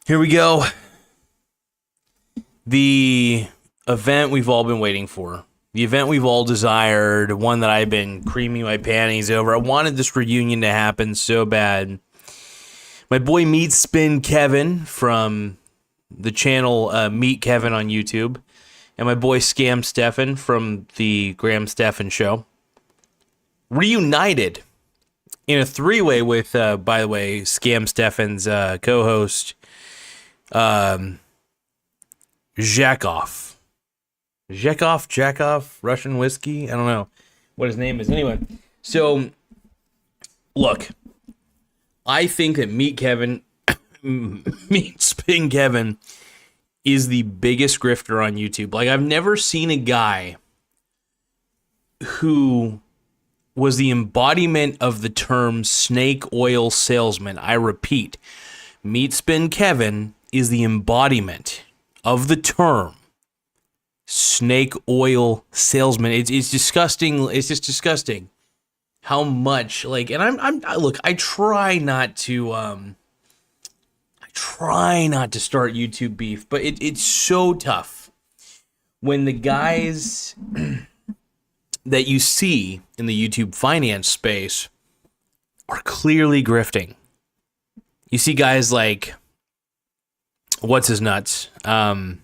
Here we go. The event we've all been waiting for. The event we've all desired. One that I've been creaming my panties over. I wanted this reunion to happen so bad. My boy Meat Spin Kevin from the channel Meet Kevin on YouTube. And my boy Scam Stefan from the Graham Stefan Show. Reunited in a three-way with, by the way, Scam Stefan's co-host, Jakov, Russian whiskey. I don't know what his name is. Anyway, so look, I think that Meet Spin Kevin is the biggest grifter on YouTube. Like, I've never seen a guy who was the embodiment of the term snake oil salesman. I repeat, Meat Spin Kevin is the embodiment of the term snake oil salesman. It's disgusting. It's just disgusting how much, like, and I try not to start YouTube beef, but it's so tough when the guys that you see in the YouTube finance space are clearly grifting. You see guys like, what's his nuts? By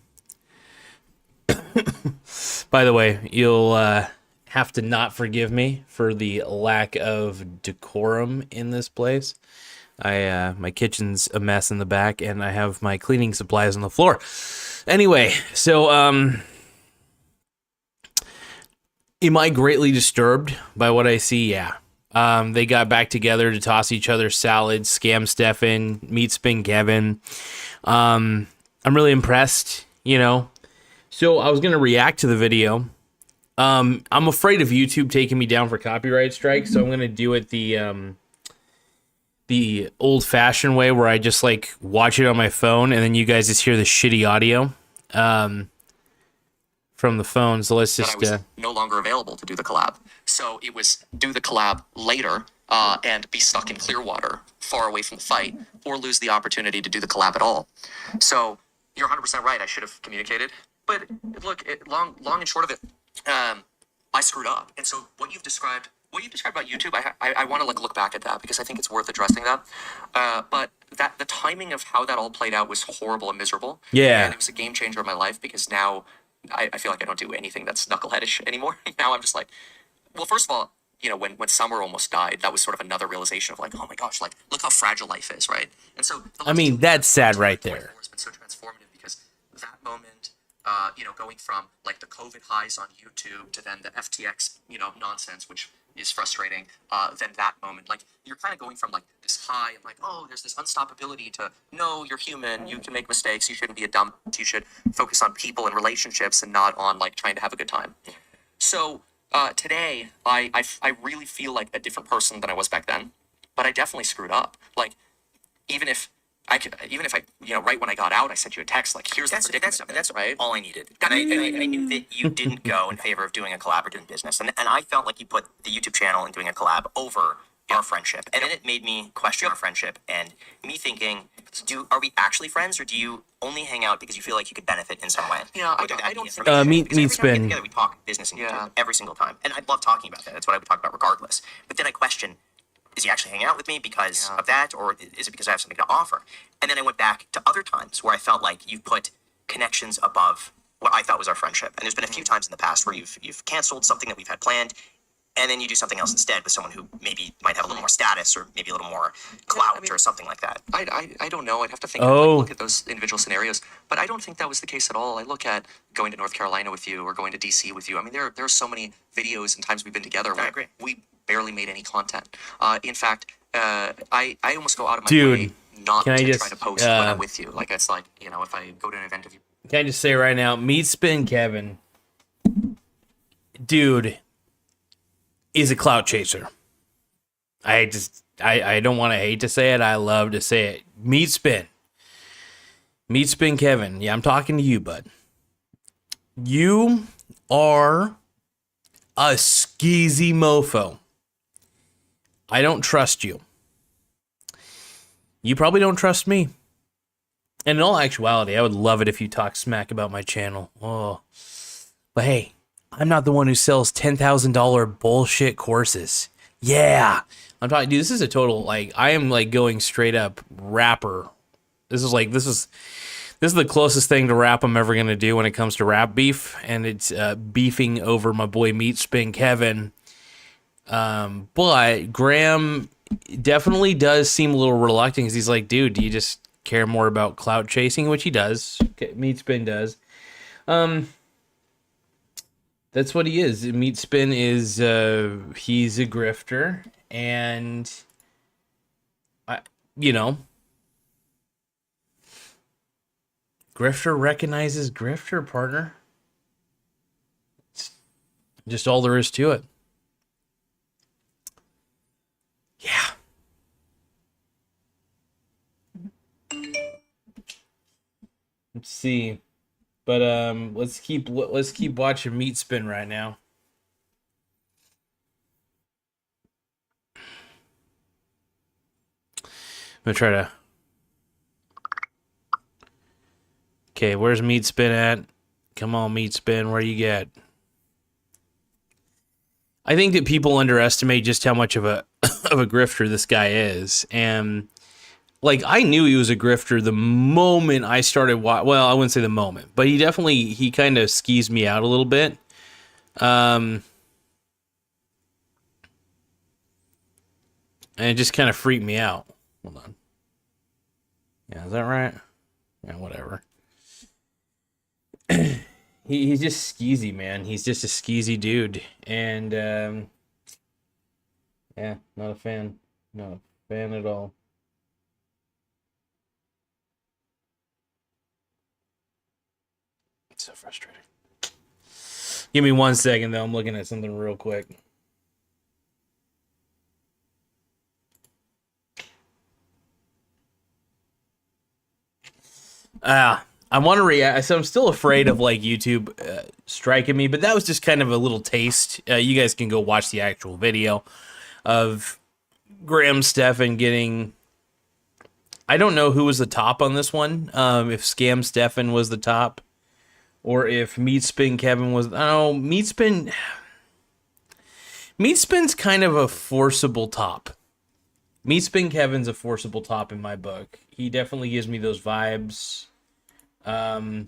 the way, you'll have to not forgive me for the lack of decorum in this place. My kitchen's a mess in the back, and I have my cleaning supplies on the floor. Anyway, so am I greatly disturbed by what I see? Yeah. They got back together to toss each other salads. Scam Stefan, Meat Spin Kevin. I'm really impressed, you know. So I was gonna react to the video. I'm afraid of YouTube taking me down for copyright strikes, so I'm gonna do it the old-fashioned way, where I just like watch it on my phone, and then you guys just hear the shitty audio from the phone. So let's just. I was no longer available to do the collab, so it was do the collab later and be stuck in Clearwater, far away from the fight, or lose the opportunity to do the collab at all. So you're 100% right. I should have communicated. But look, long and short of it, I screwed up. And so what you've described about YouTube, I want to look back at that because I think it's worth addressing that. But that the timing of how that all played out was horrible and miserable. Yeah. And it was a game changer in my life because now I feel like I don't do anything that's knuckleheadish anymore. Now I'm just like, well, first of all, you know, when Summer almost died, that was sort of another realization of like, oh my gosh, like look how fragile life is, right? And so I mean, that's sad right there. It's been so transformative because that moment, you know, going from like the COVID highs on YouTube to then the FTX, you know, nonsense, which is frustrating. Then that moment, like you're kind of going from like this high and like, oh, there's this unstoppability to no, you're human, you can make mistakes, you shouldn't be a dumb, you should focus on people and relationships and not on like trying to have a good time. So today, I really feel like a different person than I was back then, but I definitely screwed up. Like even if I, you know, right when I got out, I sent you a text like, "Here's the predicament of it," That's right? all I needed. And I knew that you didn't go in favor of doing a collab or doing business. And I felt like you put the YouTube channel and doing a collab over our friendship. And then it made me question our friendship and me thinking, are we actually friends or do you only hang out because you feel like you could benefit in some way? Yeah, I Whether that don't be think- information. Meat Because every time we Spin. get together, we talk business and YouTube Yeah. every single time. And I love talking about that. That's what I would talk about regardless. But then I question, is he actually hanging out with me because of that, or is it because I have something to offer? And then I went back to other times where I felt like you put connections above what I thought was our friendship. And there's been a few times in the past where you've canceled something that we've had planned, and then you do something else instead with someone who maybe might have a little more status or maybe a little more clout or something like that. I don't know. I'd have to think Oh. look at those individual scenarios. But I don't think that was the case at all. I look at going to North Carolina with you or going to DC with you. I mean, there are so many videos and times we've been together where agree. we barely made any content. In fact, I almost go out of my Dude, way not can I to just, try to post when I'm with you. Like it's like, you know, if I go to an event of you. Can I just say right now, Meat Spin Kevin, dude, is a clout chaser. I don't want to hate to say it. I love to say it. Meat Spin Kevin. Yeah, I'm talking to you, bud. You are a skeezy mofo. I don't trust you. You probably don't trust me. And in all actuality, I would love it if you talk smack about my channel. Oh, but hey, I'm not the one who sells $10,000 bullshit courses. Yeah, I'm talking, dude. This is a total like I am like going straight up rapper. This is the closest thing to rap I'm ever gonna do when it comes to rap beef, and it's beefing over my boy Meat Spin Kevin. But Graham definitely does seem a little reluctant because he's like, dude, do you just care more about clout chasing, which he does. Meat Spin does. That's what he is. Meat Spin is he's a grifter, and you know, grifter recognizes grifter, partner. It's just all there is to it. Yeah. Let's see. But let's keep watching Meat Spin right now. I'm gonna try to. Okay, where's Meat Spin at? Come on, Meat Spin, where you get? I think that people underestimate just how much of a of a grifter this guy is, and like I knew he was a grifter the moment I started. Well, I wouldn't say the moment, but he kind of skis me out a little bit. And it just kind of freaked me out. Hold on. Yeah, is that right? Yeah, whatever. He's just skeezy, man. He's just a skeezy dude, and yeah, not a fan. Not a fan at all. It's so frustrating. Give me 1 second, though. I'm looking at something real quick. I want to react. So I'm still afraid of like YouTube striking me, but that was just kind of a little taste. You guys can go watch the actual video of Graham Stephan getting. I don't know who was the top on this one. If Scam Stephan was the top, or if Meat Spin Kevin was. Oh, Meat Spin. Meat Spin's kind of a forcible top. Meat Spin Kevin's a forcible top in my book. He definitely gives me those vibes. But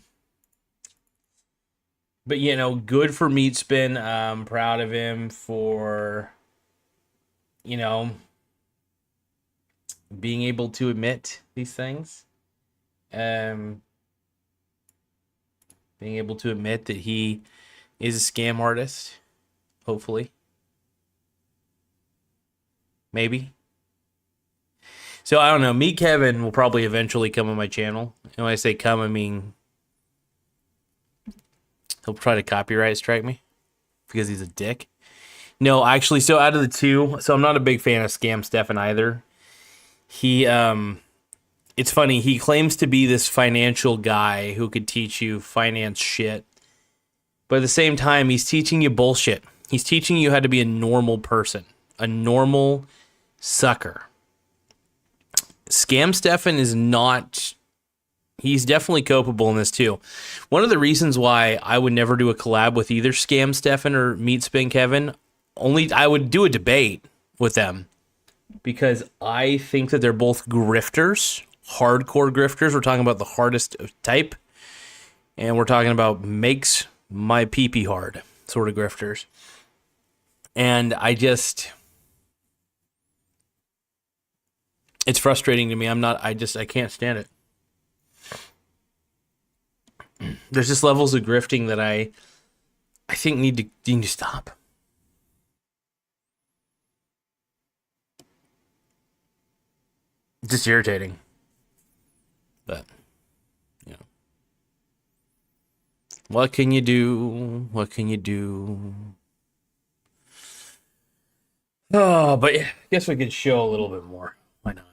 you know, good for Meat Spin. I'm proud of him for, you know, being able to admit these things. Being able to admit that he is a scam artist. Hopefully. Maybe. So I don't know. Meat Kevin will probably eventually come on my channel. And when I say come, I mean he'll try to copyright strike me because he's a dick. No, actually, so out of the two, so I'm not a big fan of Scam Stephan either. He, it's funny, he claims to be this financial guy who could teach you finance shit. But at the same time, he's teaching you bullshit. He's teaching you how to be a normal person, a normal sucker. Scam Stephan is not. He's definitely culpable in this too. One of the reasons why I would never do a collab with either Scam Stephan or Meat Spin Kevin, only I would do a debate with them because I think that they're both grifters, hardcore grifters. We're talking about the hardest type, and we're talking about makes my pee-pee hard sort of grifters. And I just. It's frustrating to me. I can't stand it. There's just levels of grifting that I think need to stop. It's just irritating. But, you know. What can you do? What can you do? Oh, but yeah, I guess we could show a little bit more. Why not?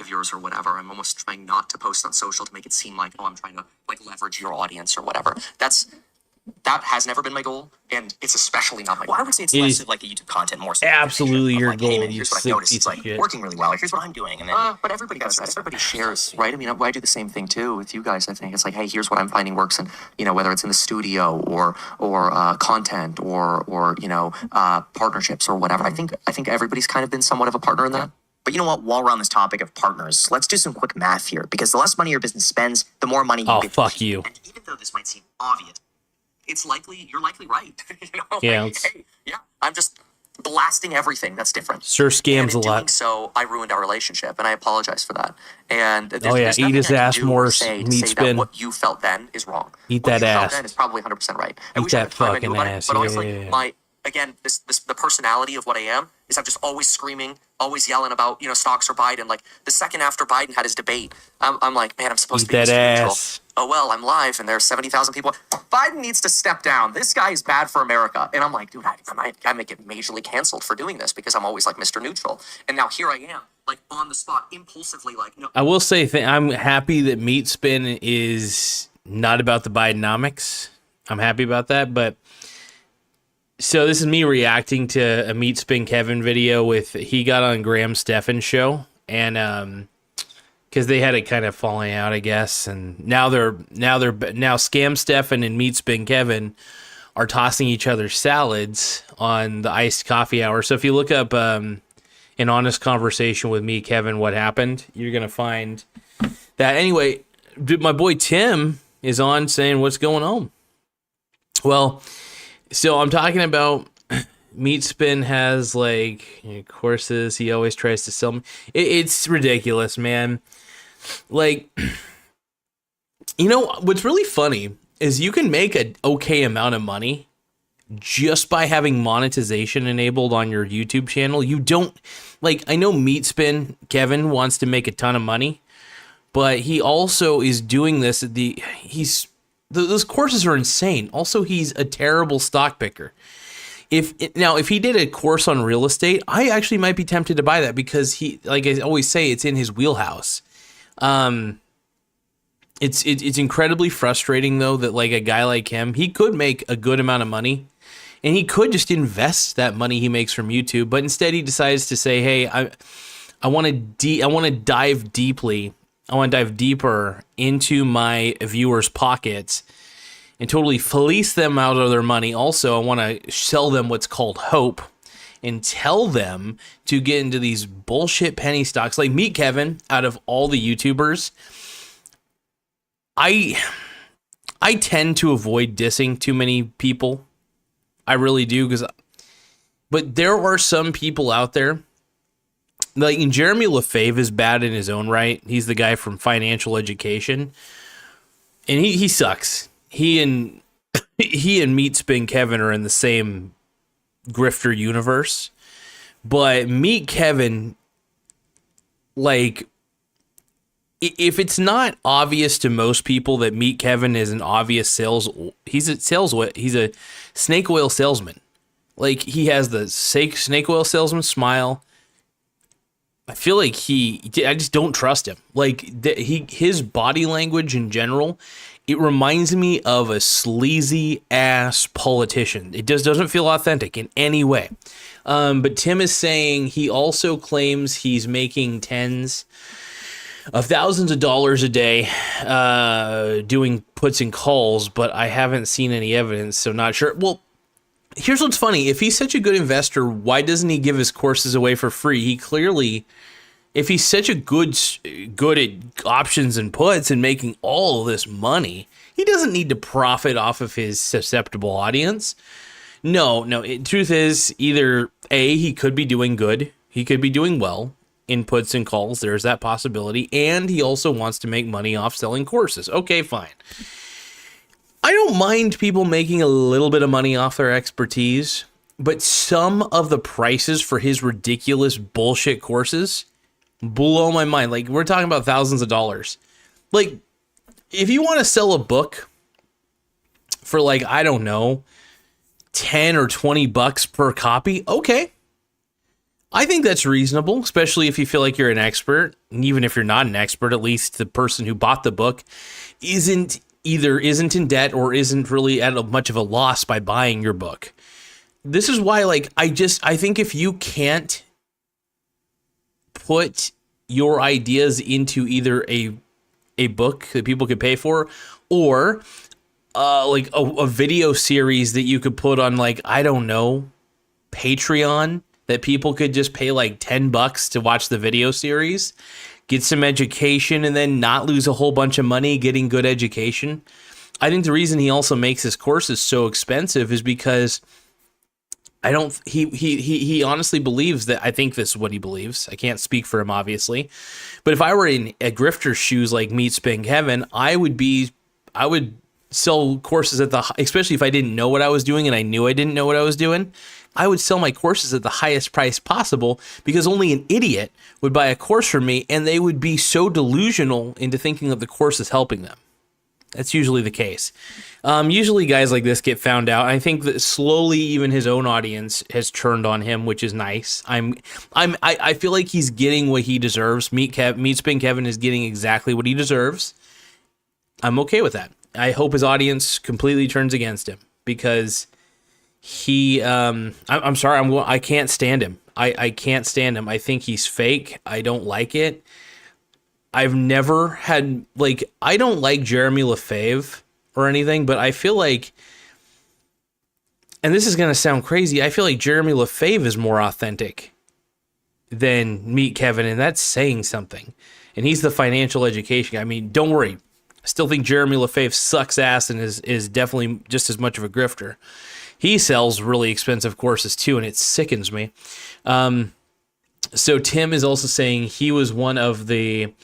Of yours or whatever. I'm almost trying not to post on social to make it seem like, oh, I'm trying to like leverage your audience or whatever. That's that has never been my goal, and it's especially not my goal. Well, I would say it's It less is of like a YouTube content, more so absolutely of your like, hey goal, man, you here's what I've sick noticed. piece It's of like shit. working really well. Or here's what I'm doing, and then But everybody does that. Everybody shares, right? I mean, I do the same thing too with you guys. I think it's like, hey, here's what I'm finding works, and whether it's in the studio or content or partnerships or whatever. I think everybody's kind of been somewhat of a partner in that. But you know what? While we're on this topic of partners, let's do some quick math here. Because the less money your business spends, the more money you Oh, get. fuck you. And even though this might seem obvious, You're likely right. Yeah, Like, hey, yeah. I'm just blasting everything. That's different. Sir And scams in a doing lot. so, I ruined our relationship, and I apologize for that. And Oh, yeah, eat his ass more, meat say spin. that what you felt then is wrong. Eat What that you felt ass. then is probably 100% right. I Eat wish at that the time I fucking knew about ass. it, but Yeah, honestly, yeah, yeah. the personality of what I am is I'm just always screaming, always yelling about stocks or Biden. Like the second after Biden had his debate, I'm like, man, I'm supposed Eat to be that Mr. Neutral. ass. Oh well, I'm live and there's 70,000 people. Biden needs to step down. This guy is bad for America. And I'm like, dude, I might get majorly canceled for doing this because I'm always like Mr. Neutral. And now here I am, like on the spot, impulsively, like, no. I will say I'm happy that Meat Spin is not about the Bidenomics. I'm happy about that, but so this is me reacting to a Meat Spin Kevin video he got on Graham Stephan's show, and because they had a kind of falling out, I guess, and now Scam Stephan and Meat Spin Kevin are tossing each other salads on the iced coffee hour. So if you look up an honest conversation with me, Kevin, what happened, you're gonna find that. Anyway, my boy Tim is on saying what's going on. Well, so I'm talking about Meat Spin has like courses. He always tries to sell me. It's ridiculous, man. Like, what's really funny is you can make an okay amount of money just by having monetization enabled on your YouTube channel. You don't, like, I know Meat Spin Kevin wants to make a ton of money, but he also is doing this those courses are insane. Also, he's a terrible stock picker. If he did a course on real estate, I actually might be tempted to buy that because he, like I always say, it's in his wheelhouse. It's incredibly frustrating though that like a guy like him, he could make a good amount of money and he could just invest that money he makes from YouTube, but instead he decides to say, "Hey, I want to dive deeply. I want to dive deeper into my viewers' pockets and totally fleece them out of their money. Also, I want to sell them what's called hope and tell them to get into these bullshit penny stocks." Like Meet Kevin, out of all the YouTubers, I tend to avoid dissing too many people. I really do, but there are some people out there. Like Jeremy Lefebvre is bad in his own right. He's the guy from Financial Education, and he sucks. He and Meat Spin Kevin are in the same grifter universe, but Meet Kevin, like, if it's not obvious to most people that Meet Kevin is an obvious he's a snake oil salesman. Like, he has the snake oil salesman smile. I feel like I just don't trust him. Like, his body language in general, it reminds me of a sleazy ass politician. It doesn't feel authentic in any way. But Tim is saying he also claims he's making tens of thousands of dollars a day doing puts and calls, but I haven't seen any evidence, so not sure. Well, here's what's funny. If he's such a good investor, why doesn't he give his courses away for free? He clearly, if he's such a good at options and puts and making all of this money, he doesn't need to profit off of his susceptible audience. No. Truth is, either A, he could be doing good, he could be doing well in puts and calls. There's that possibility. And he also wants to make money off selling courses. Okay, fine. I don't mind people making a little bit of money off their expertise, but some of the prices for his ridiculous bullshit courses blow my mind. Like, we're talking about thousands of dollars. Like, if you want to sell a book for, like, I don't know, 10 or 20 bucks per copy, okay. I think that's reasonable, especially if you feel like you're an expert. And even if you're not an expert, at least the person who bought the book isn't either isn't in debt or isn't really at much of a loss by buying your book. This is why, like, I think if you can't put your ideas into either a book that people could pay for, or like a video series that you could put on, like, I don't know, Patreon, that people could just pay like $10 to watch the video series, get some education, and then not lose a whole bunch of money getting good education. I think the reason he also makes his courses so expensive is because he honestly believes that, I think this is what he believes. I can't speak for him, obviously. But if I were in a grifter's shoes like Meat Spin Kevin, I would sell courses especially if I didn't know what I was doing and I knew I didn't know what I was doing, I would sell my courses at the highest price possible, because only an idiot would buy a course from me, and they would be so delusional into thinking that the course is helping them. That's usually the case. Usually guys like this get found out. I think that slowly even his own audience has turned on him, which is nice. I feel like he's getting what he deserves. Meat Spin Kevin is getting exactly what he deserves. I'm okay with that. I hope his audience completely turns against him, because I'm sorry, I can't stand him. I can't stand him. I think he's fake. I don't like it. I've never had, like, I don't like Jeremy Lefebvre or anything, but I feel like, and this is going to sound crazy, I feel like Jeremy Lefebvre is more authentic than Meet Kevin, and that's saying something. And he's the financial education guy. I mean, don't worry. I still think Jeremy Lefebvre sucks ass and is definitely just as much of a grifter. He sells really expensive courses too, and it sickens me. So Tim is also saying he was one of the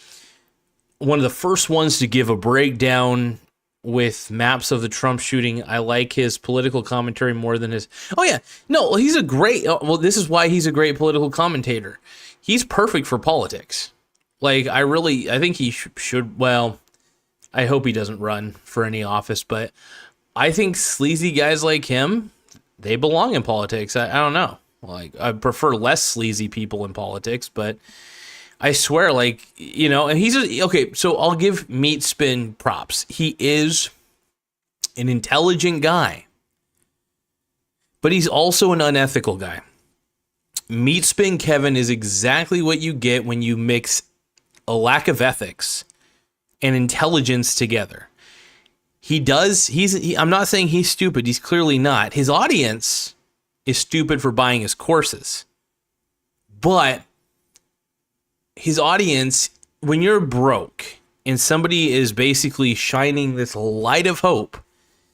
first ones to give a breakdown with maps of the Trump shooting. I like his political commentary more than his... Oh yeah, no, he's a great... Well, this is why he's a great political commentator. He's perfect for politics. Like, I think he should... Well, I hope he doesn't run for any office, but I think sleazy guys like him, they belong in politics. I don't know. Like, I prefer less sleazy people in politics, but I swear, like, you know, and okay, so I'll give Meat Spin props. He is an intelligent guy, but he's also an unethical guy. Meat Spin Kevin is exactly what you get when you mix a lack of ethics and intelligence together. I'm not saying he's stupid. He's clearly not. His audience is stupid for buying his courses. But his audience, when you're broke and somebody is basically shining this light of hope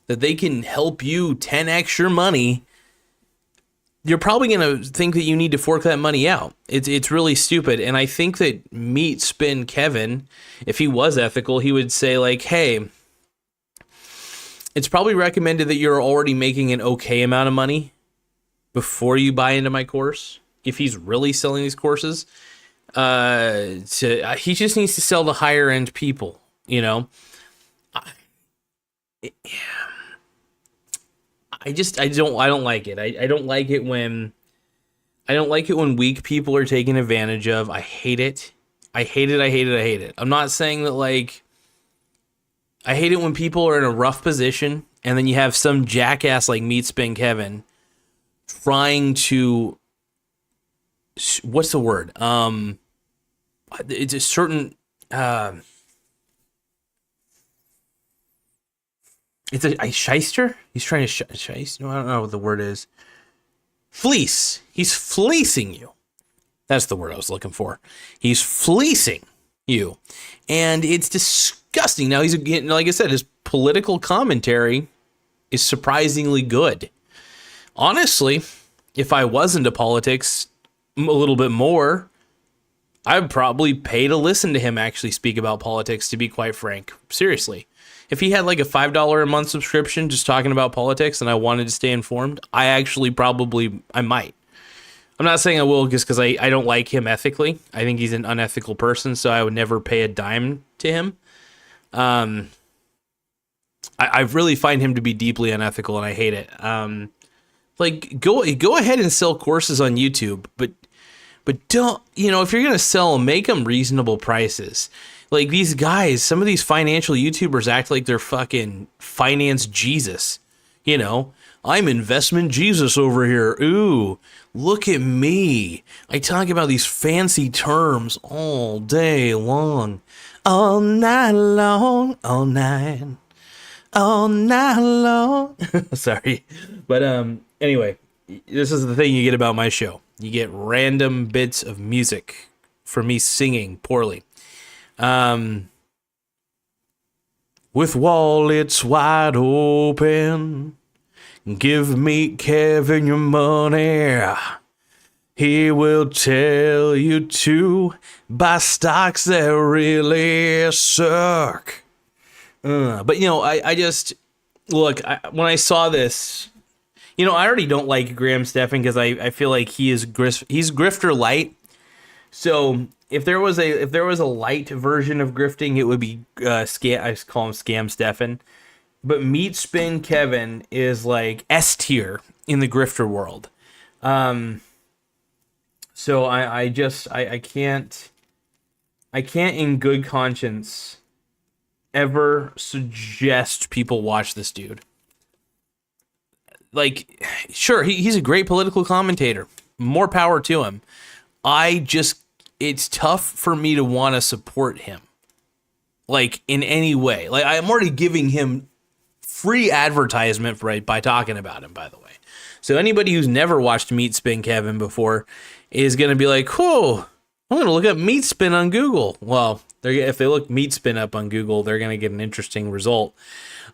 that they can help you 10x your money, you're probably going to think that you need to fork that money out. It's really stupid. And I think that Meat Spin Kevin, if he was ethical, he would say, like, hey, it's probably recommended that you're already making an okay amount of money before you buy into my course. If he's really selling these courses, he just needs to sell to higher end people, you know. I don't like it. I don't like it when weak people are taken advantage of. I hate it. I hate it. I'm not saying that, like, I hate it when people are in a rough position and then you have some jackass like Meat Spin Kevin trying to, what's the word? It's a certain, it's a shyster? He's trying to shyst? No, I don't know what the word is. Fleece. He's fleecing you. That's the word I was looking for. He's fleecing you. And it's disgusting. Now, like I said, his political commentary is surprisingly good. Honestly, if I was into politics a little bit more, I'd probably pay to listen to him actually speak about politics, to be quite frank. Seriously. If he had like a $5 a month subscription just talking about politics and I wanted to stay informed, I might. I'm not saying I will just because I don't like him ethically. I think he's an unethical person, so I would never pay a dime to him. I really find him to be deeply unethical, and I hate it. Like, go ahead and sell courses on YouTube, but But don't, if you're going to sell them, make them reasonable prices. Like these guys, some of these financial YouTubers act like they're fucking finance Jesus. I'm investment Jesus over here. Ooh, look at me. I talk about these fancy terms all day long. All night long, all night long. Sorry. But anyway, this is the thing you get about my show. You get random bits of music for me singing poorly. With wallets wide open, give me Kevin your money. He will tell you to buy stocks that really suck. But I just look. When I saw this, I already don't like Graham Stephan because I feel like he's grifter light. So if there was a light version of grifting, it would be scam. I just call him Scam Stephan. But Meat Spin Kevin is like S tier in the grifter world. So I can't in good conscience ever suggest people watch this dude. Like, sure, he's a great political commentator. More power to him. It's tough for me to want to support him. Like, in any way. Like, I'm already giving him free advertisement by talking about him, by the way. So anybody who's never watched Meat Spin Kevin before is going to be like, oh, I'm going to look up Meat Spin on Google. Well, if they look Meat Spin up on Google, they're going to get an interesting result.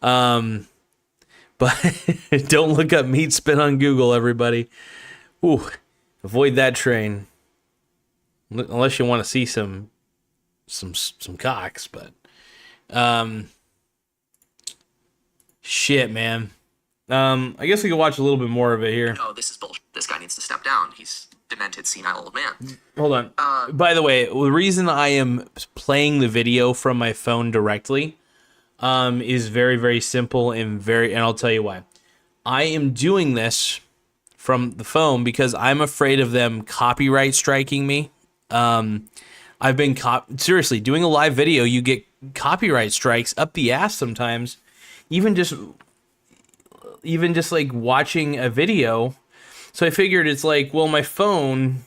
But don't look up Meat Spin on Google, everybody. Ooh, avoid that train. Unless you want to see some cocks, but shit, man. I guess we could watch a little bit more of it here. No, this is bullshit. This guy needs to step down. He's demented, senile old man. Hold on. By the way, the reason I am playing the video from my phone directly is very, very simple and I'll tell you why. I am doing this from the phone because I'm afraid of them copyright striking me. I've been seriously doing a live video. You get copyright strikes up the ass sometimes. Even just like watching a video. So I figured it's like, well, my phone,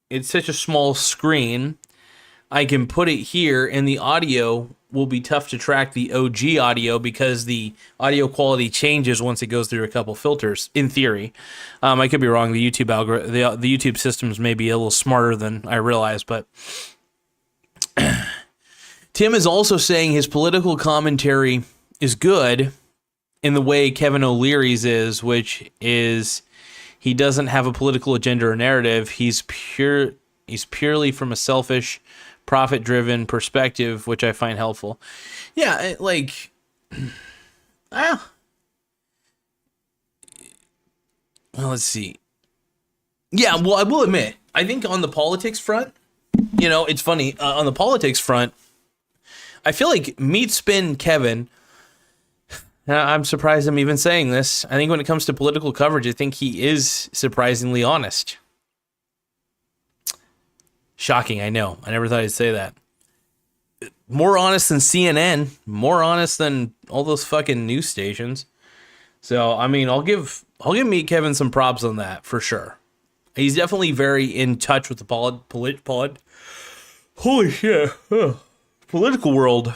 it's such a small screen. I can put it here and the audio will be tough to track the OG audio because the audio quality changes once it goes through a couple filters, in theory. I could be wrong. The YouTube the YouTube systems may be a little smarter than I realize, but Tim is also saying his political commentary is good in the way Kevin O'Leary's is, which is he doesn't have a political agenda or narrative. He's purely from a selfish, profit-driven perspective, which I find helpful. Yeah, like, well, let's see. Yeah, well, I will admit, I think on the politics front, it's funny. On the politics front, I feel like Meat Spin Kevin, I'm surprised I'm even saying this. I think when it comes to political coverage, I think he is surprisingly honest. Shocking, I know. I never thought I'd say that. More honest than CNN. More honest than all those fucking news stations. So, I mean, I'll give Meat Kevin some props on that, for sure. He's definitely very in touch with the holy shit. Political world.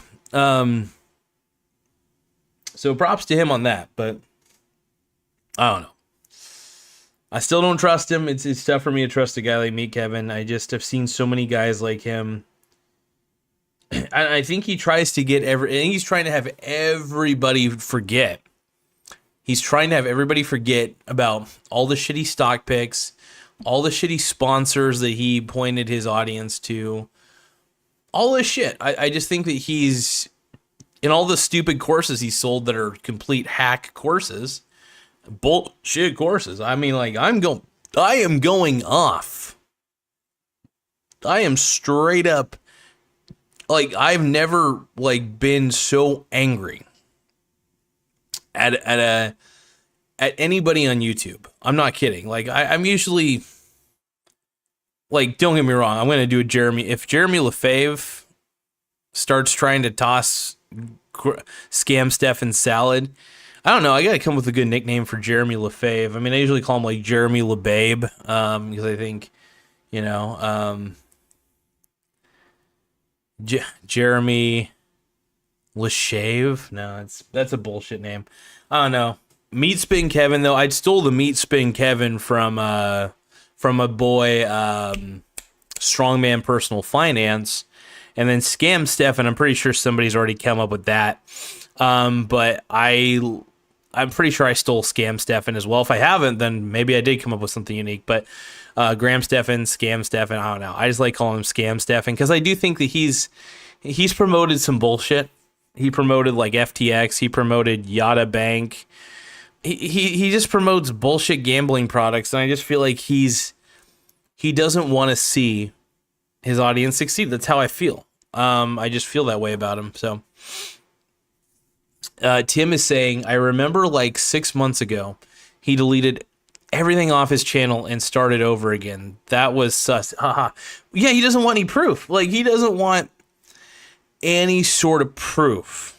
So props to him on that, but I don't know. I still don't trust him. It's tough for me to trust a guy like Meat Kevin. I just have seen so many guys like him. I think he tries to get he's trying to have everybody forget. He's trying to have everybody forget about all the shitty stock picks, all the shitty sponsors that he pointed his audience to. All this shit. I just think that he's in all the stupid courses he sold that are complete hack courses. Bullshit courses. I mean, like, I am going off. I am straight up, like, I've never, like, been so angry at anybody on YouTube. I'm not kidding. Like, I'm usually, like, don't get me wrong, I'm going to do a Jeremy. If Jeremy Lefebvre starts trying to toss Scam Steph and salad, I don't know. I got to come with a good nickname for Jeremy Lefebvre. I mean, I usually call him like Jeremy LeBabe, because I think, you know, Jeremy LeShave. No, that's a bullshit name. I don't know. Meat Spin Kevin, though, I'd stole the Meat Spin Kevin from a boy, Strongman Personal Finance, and then Scam Steph, and I'm pretty sure somebody's already come up with that. But I'm pretty sure I stole Scam Stefan as well. If I haven't, then maybe I did come up with something unique. But Graham Stefan, Scam Stefan, I don't know. I just like calling him Scam Stefan because I do think that he's promoted some bullshit. He promoted like FTX. He promoted Yada Bank. He just promotes bullshit gambling products, and I just feel like he doesn't want to see his audience succeed. That's how I feel. I just feel that way about him. So Tim is saying, I remember like 6 months ago, he deleted everything off his channel and started over again. That was sus. Haha. Yeah, he doesn't want any proof. Like, he doesn't want any sort of proof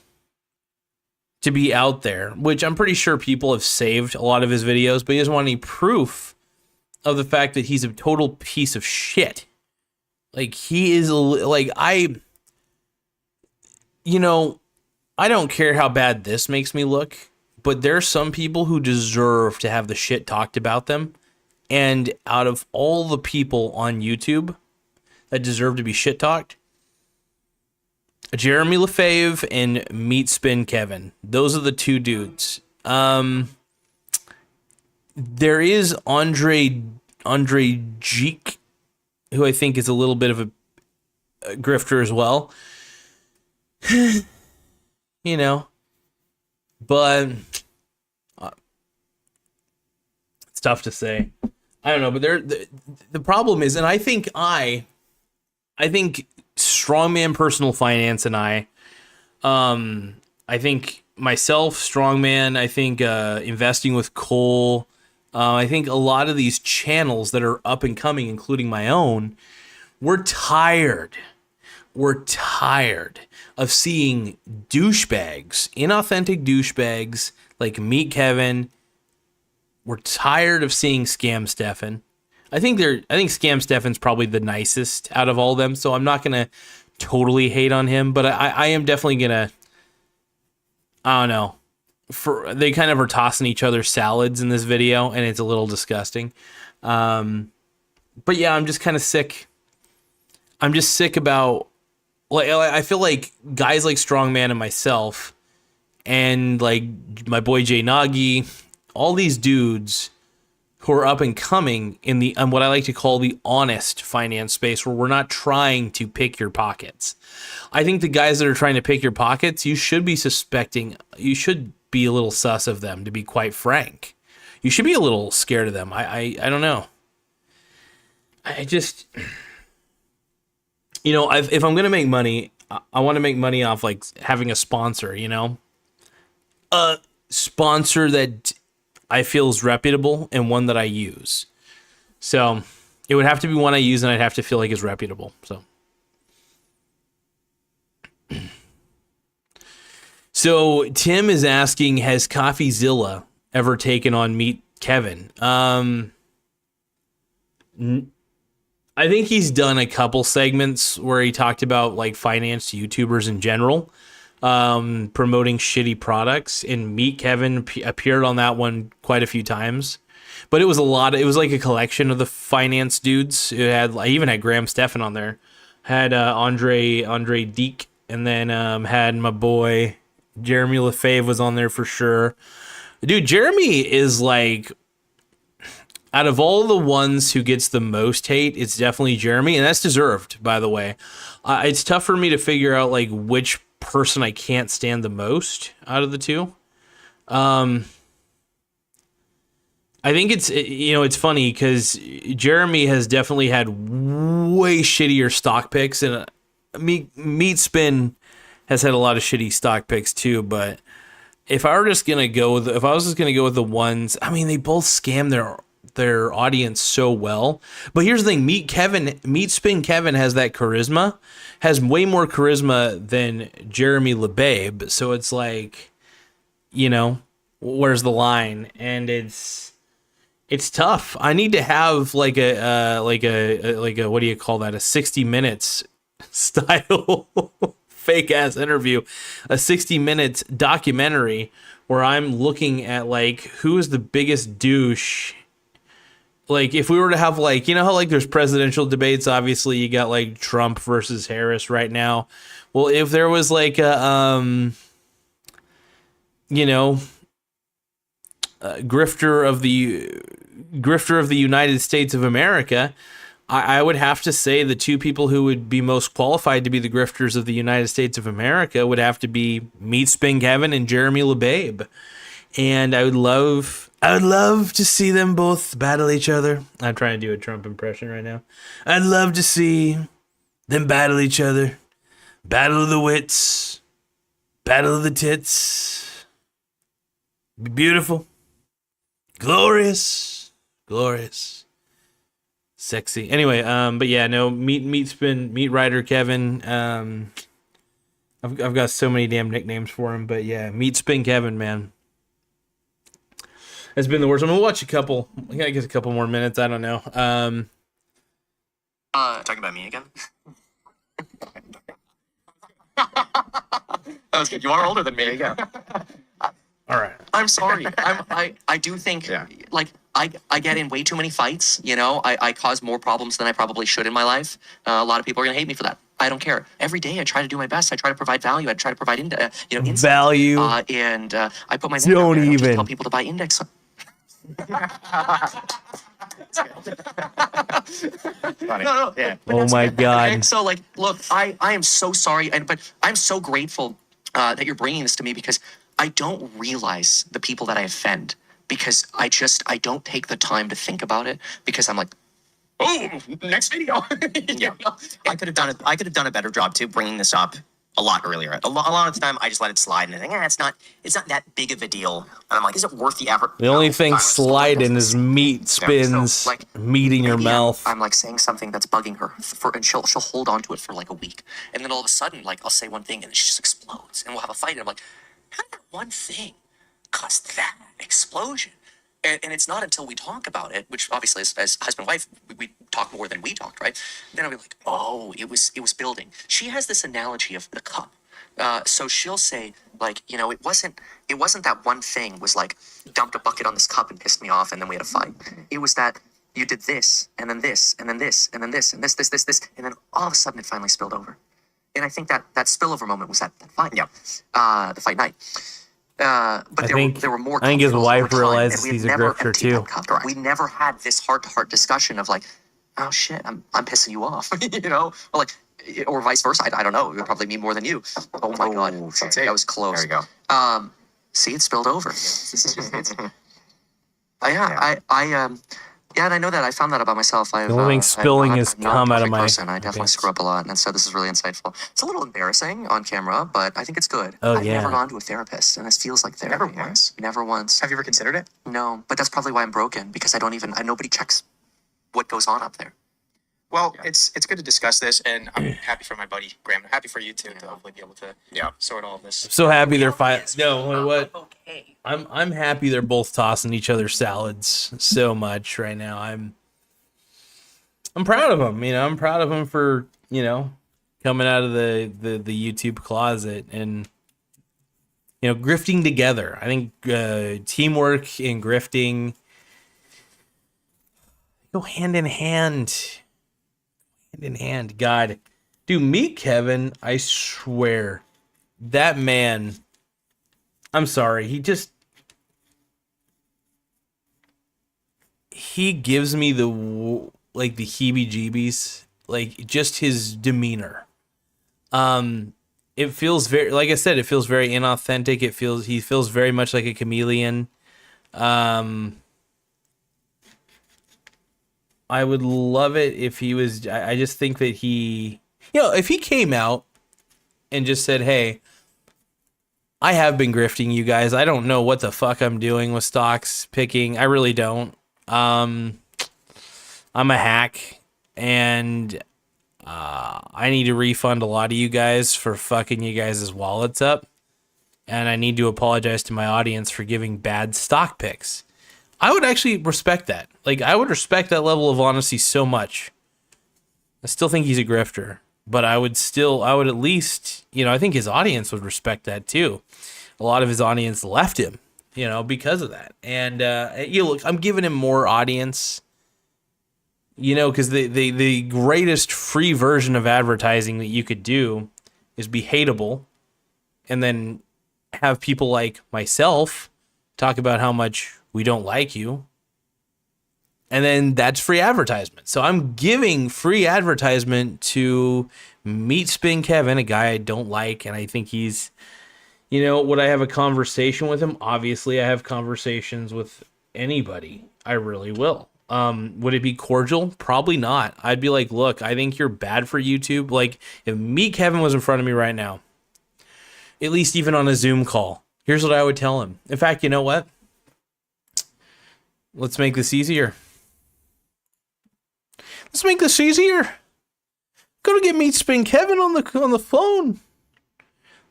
to be out there, which I'm pretty sure people have saved a lot of his videos, but he doesn't want any proof of the fact that he's a total piece of shit. Like, he is, like, I don't care how bad this makes me look, but there are some people who deserve to have the shit talked about them. And out of all the people on YouTube that deserve to be shit talked, Jeremy Lefebvre and Meat Spin Kevin. Those are the two dudes. There is Andre Jeek, who I think is a little bit of a grifter as well. You know, but it's tough to say. I don't know, but the problem is, and I think Strongman Personal Finance and I think myself, Strongman, I think Investing with Cole, I think a lot of these channels that are up and coming, including my own, we're tired of seeing douchebags, inauthentic douchebags like Meat Kevin. We're tired of seeing Scam Stefan. I think Scam Stefan's probably the nicest out of all of them, so I'm not gonna totally hate on him, but I am definitely gonna, I don't know. They kind of are tossing each other salads in this video, and it's a little disgusting. But yeah, I'm just kind of sick. I'm just sick about, like, I feel like guys like Strongman and myself, and like my boy Jay Nagy, all these dudes who are up and coming in the what I like to call the honest finance space, where we're not trying to pick your pockets. I think the guys that are trying to pick your pockets, you should be a little sus of them, to be quite frank. You should be a little scared of them. I don't know. I just, if I'm going to make money, I want to make money off like having a sponsor, a sponsor that I feel is reputable and one that I use. So it would have to be one I use, and I'd have to feel like it's reputable. So Tim is asking, has CoffeeZilla ever taken on Meat Kevin? I think he's done a couple segments where he talked about like finance YouTubers in general, promoting shitty products, and Meat Kevin appeared on that one quite a few times. But it was like a collection of the finance dudes. I even had Graham Stefan on there, had Andre Deek, and then had my boy Jeremy Lefebvre was on there for sure. Dude, Jeremy is like, out of all the ones who gets the most hate, it's definitely Jeremy, and that's deserved, by the way. It's tough for me to figure out like which person I can't stand the most out of the two. I think it's funny because Jeremy has definitely had way shittier stock picks, and Meat Spin has had a lot of shitty stock picks too. But if I was just gonna go with the ones, I mean, they both scam their audience so well. But here's the thing, Meat Spin Kevin has that charisma, has way more charisma than Jeremy LeBabe. So it's like, where's the line? And it's tough. I need to have like a what do you call that? A 60 minutes style fake ass interview, a 60 minutes documentary where I'm looking at like who is the biggest douche. Like if we were to have like, how like there's presidential debates, obviously you got like Trump versus Harris right now. Well, if there was like a grifter of the United States of America, I would have to say the two people who would be most qualified to be the grifters of the United States of America would have to be Meat Spin Kevin and Jeremy LeBabe. And I would love to see them both battle each other. I'm trying to do a Trump impression right now. I'd love to see them battle each other. Battle of the wits. Battle of the tits. Be beautiful. Glorious. Sexy. Anyway, but yeah, no, Meat Rider Kevin. I've got so many damn nicknames for him, but yeah, Meat Spin Kevin, man. It's been the worst. I'm gonna watch a couple more minutes. I don't know. Talking about me again? That was good. You are older than me. There you go. All right. I'm sorry. I do think like I get in way too many fights. I cause more problems than I probably should in my life. A lot of people are gonna hate me for that. I don't care. Every day I try to do my best. I try to provide value. I try to provide insight. Value. And I put my name out there. I don't just tell people to buy index. No. Yeah. Oh my God. Okay, so like, look, I am so sorry, but I'm so grateful that you're bringing this to me because I don't realize the people that I offend because I don't take the time to think about it because I'm like, oh, next video. Yeah. I could have done a better job too bringing this up a lot earlier. A lot of the time I just let it slide and I think, it's not that big of a deal. And I'm like, is it worth the effort? The only thing sliding is meat spins, So, like, meat in your maybe mouth. I'm like saying something that's bugging her and she'll hold on to it for like a week. And then all of a sudden, like I'll say one thing and it just explodes and we'll have a fight. And I'm like, how did that one thing cause that explosion? And it's not until we talk about it, which obviously as husband and wife, we talk more than we talked, right? Then I'll be like, oh, it was building. She has this analogy of the cup. So she'll say, like, it wasn't that one thing was like dumped a bucket on this cup and pissed me off and then we had a fight. It was that you did this and then this and then this and then this and this, and then all of a sudden it finally spilled over. And I think that spillover moment was that fight. Yeah. The fight night. But there were more. I think his wife over time, realizes and we he's a had never grifter emptied too. that cup. We never had this heart-to-heart discussion of like, oh shit, I'm pissing you off, or like, or vice versa. I don't know. It would probably mean more than you. Oh my god, that was close. There you go. See, it spilled over. Yeah, and I know that I found that about myself. The only thing spilling is cum out of my person. I definitely screw up a lot, and so this is really insightful. It's a little embarrassing on camera, but I think it's good. I've never gone to a therapist, and this feels like therapy. Never once. Have you ever considered it? No, but that's probably why I'm broken because nobody checks what goes on up there. Well, it's good to discuss this, and I'm happy for my buddy Graham. I'm happy for you too to hopefully be able to sort all of this. So happy they're fighting. No, what? Okay. I'm happy they're both tossing each other salads so much right now. I'm proud of them. I'm proud of them for coming out of the YouTube closet and grifting together. I think teamwork and grifting go hand in hand. Hand in hand. God, dude, meet Kevin. I swear, that man. I'm sorry. He gives me the heebie-jeebies. Like just his demeanor. It feels very, like I said, it feels very inauthentic. He feels very much like a chameleon. I would love it if he was. I just think that if he came out and just said, "Hey, I have been grifting you guys. I don't know what the fuck I'm doing with stocks picking. I really don't. I'm a hack, and I need to refund a lot of you guys for fucking you guys' wallets up, and I need to apologize to my audience for giving bad stock picks. I would actually respect that. Like, I would respect that level of honesty so much. I still think he's a grifter, but I would at least, I think his audience would respect that too. A lot of his audience left him, because of that. And, look, I'm giving him more audience, because the greatest free version of advertising that you could do is be hateable and then have people like myself talk about how much we don't like you. And then that's free advertisement. So I'm giving free advertisement to Meat Spin Kevin, a guy I don't like. And I think he's, would I have a conversation with him? Obviously, I have conversations with anybody. I really will. Would it be cordial? Probably not. I'd be like, look, I think you're bad for YouTube. Like, if Meat Kevin was in front of me right now, at least even on a Zoom call, here's what I would tell him. In fact, you know what? Let's make this easier. Let's make this easier. Go to get Meat Spin Kevin on the phone.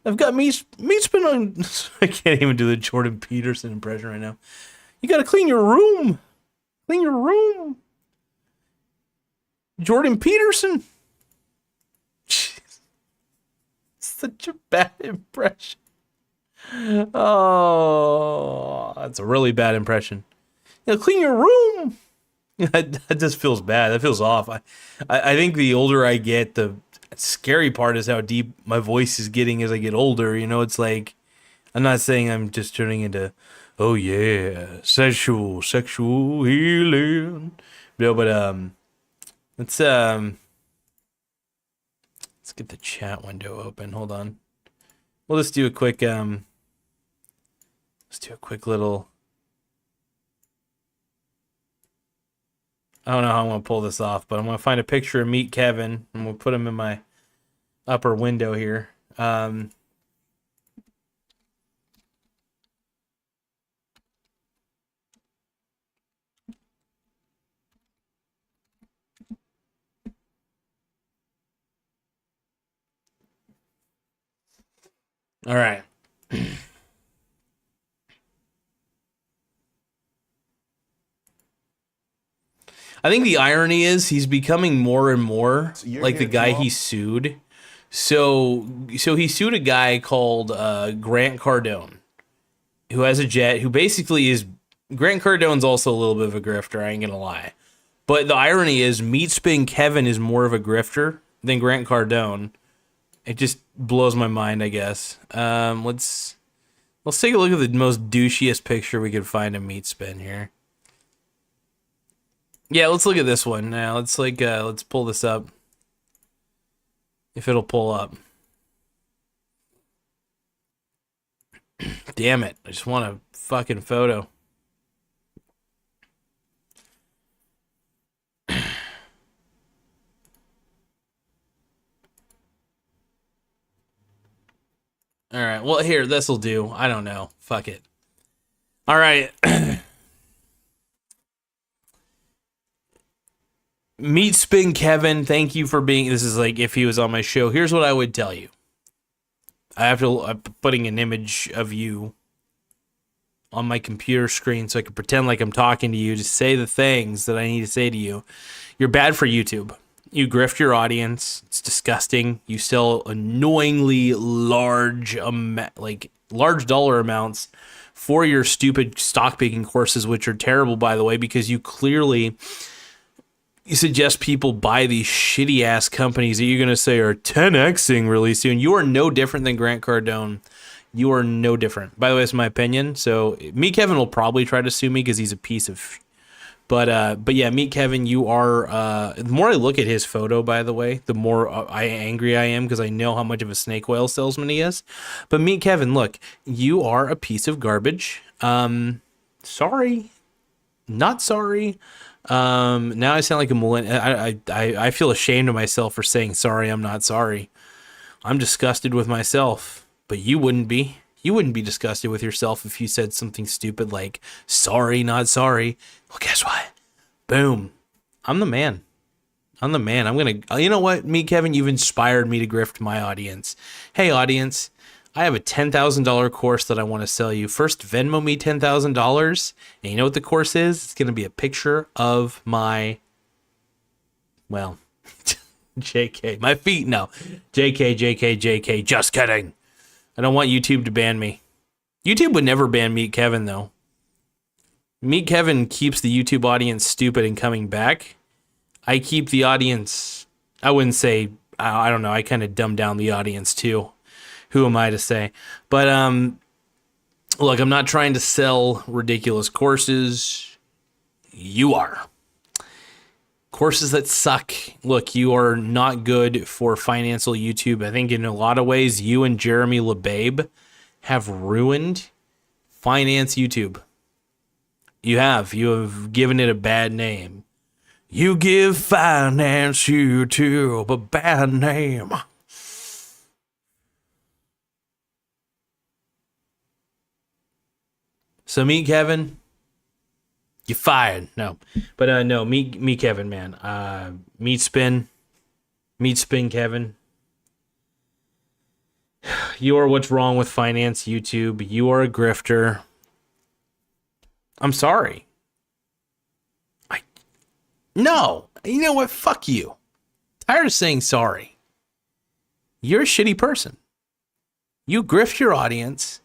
I've got Meat Spin on. I can't even do the Jordan Peterson impression right now. You got to clean your room. Clean your room. Jordan Peterson. Jeez. Such a bad impression. Oh, that's a really bad impression. You know, clean your room. That just feels bad. That feels off. I think the older I get, the scary part is how deep my voice is getting as I get older. It's like, I'm not saying I'm just turning into, oh yeah, sexual healing. But let's get the chat window open. Hold on. We'll just do a quick little. I don't know how I'm going to pull this off, but I'm going to find a picture of Meat Kevin, and we'll put him in my upper window here. All right. I think the irony is he's becoming more and more like the guy he sued. So he sued a guy called Grant Cardone, who has a jet, who basically is... Grant Cardone's also a little bit of a grifter, I ain't gonna lie. But the irony is Meat Spin Kevin is more of a grifter than Grant Cardone. It just blows my mind, I guess. Let's take a look at the most douchiest picture we could find of Meat Spin here. Yeah, let's look at this one now. Let's pull this up. If it'll pull up. Damn it. I just want a fucking photo. All right. Well, here, this'll do. I don't know. Fuck it. All right. Meat Spin Kevin, thank you for being... This is like if he was on my show. Here's what I would tell you. I'm putting an image of you on my computer screen so I can pretend like I'm talking to you to say the things that I need to say to you. You're bad for YouTube. You grift your audience. It's disgusting. You sell annoyingly large dollar amounts for your stupid stock picking courses, which are terrible, by the way, because you clearly... You suggest people buy these shitty ass companies that you're going to say are 10xing really soon. You are no different than Grant Cardone. You are no different. By the way, it's my opinion. So Meat Kevin will probably try to sue me because he's a piece of... But yeah, Meat Kevin, you are... the more I look at his photo, by the way, the more angry I am because I know how much of a snake oil salesman he is. But Meat Kevin, look, you are a piece of garbage. Sorry. Not sorry. Now I sound like a millennial. I feel ashamed of myself for saying sorry. I'm not sorry. I'm disgusted with myself, but you wouldn't be. You wouldn't be disgusted with yourself if you said something stupid like, sorry, not sorry. Well, guess what? Boom. I'm the man. I'm the man. I'm going to, you know what, me, Kevin, you've inspired me to grift my audience. Hey, audience, I have a $10,000 course that I want to sell you. First, Venmo me $10,000. And you know what the course is? It's going to be a picture of my, well, JK, my feet. No, JK. Just kidding. I don't want YouTube to ban me. YouTube would never ban Meet Kevin, though. Meet Kevin keeps the YouTube audience stupid and coming back. I keep the audience, I wouldn't say, I don't know, I kind of dumb down the audience too. Who am I to say? But look, I'm not trying to sell ridiculous courses. You are. Courses that suck. Look, you are not good for financial YouTube. I think in a lot of ways, you and Jeremy LeBabe have ruined finance YouTube. You have given it a bad name. You give finance YouTube a bad name. So Meet Kevin, you fired. No, but no, meet Kevin, man. Meet Spin Kevin. You are what's wrong with finance YouTube. You are a grifter. I'm sorry. No, you know what? Fuck you. Tired of saying sorry. You're a shitty person. You grift your audience.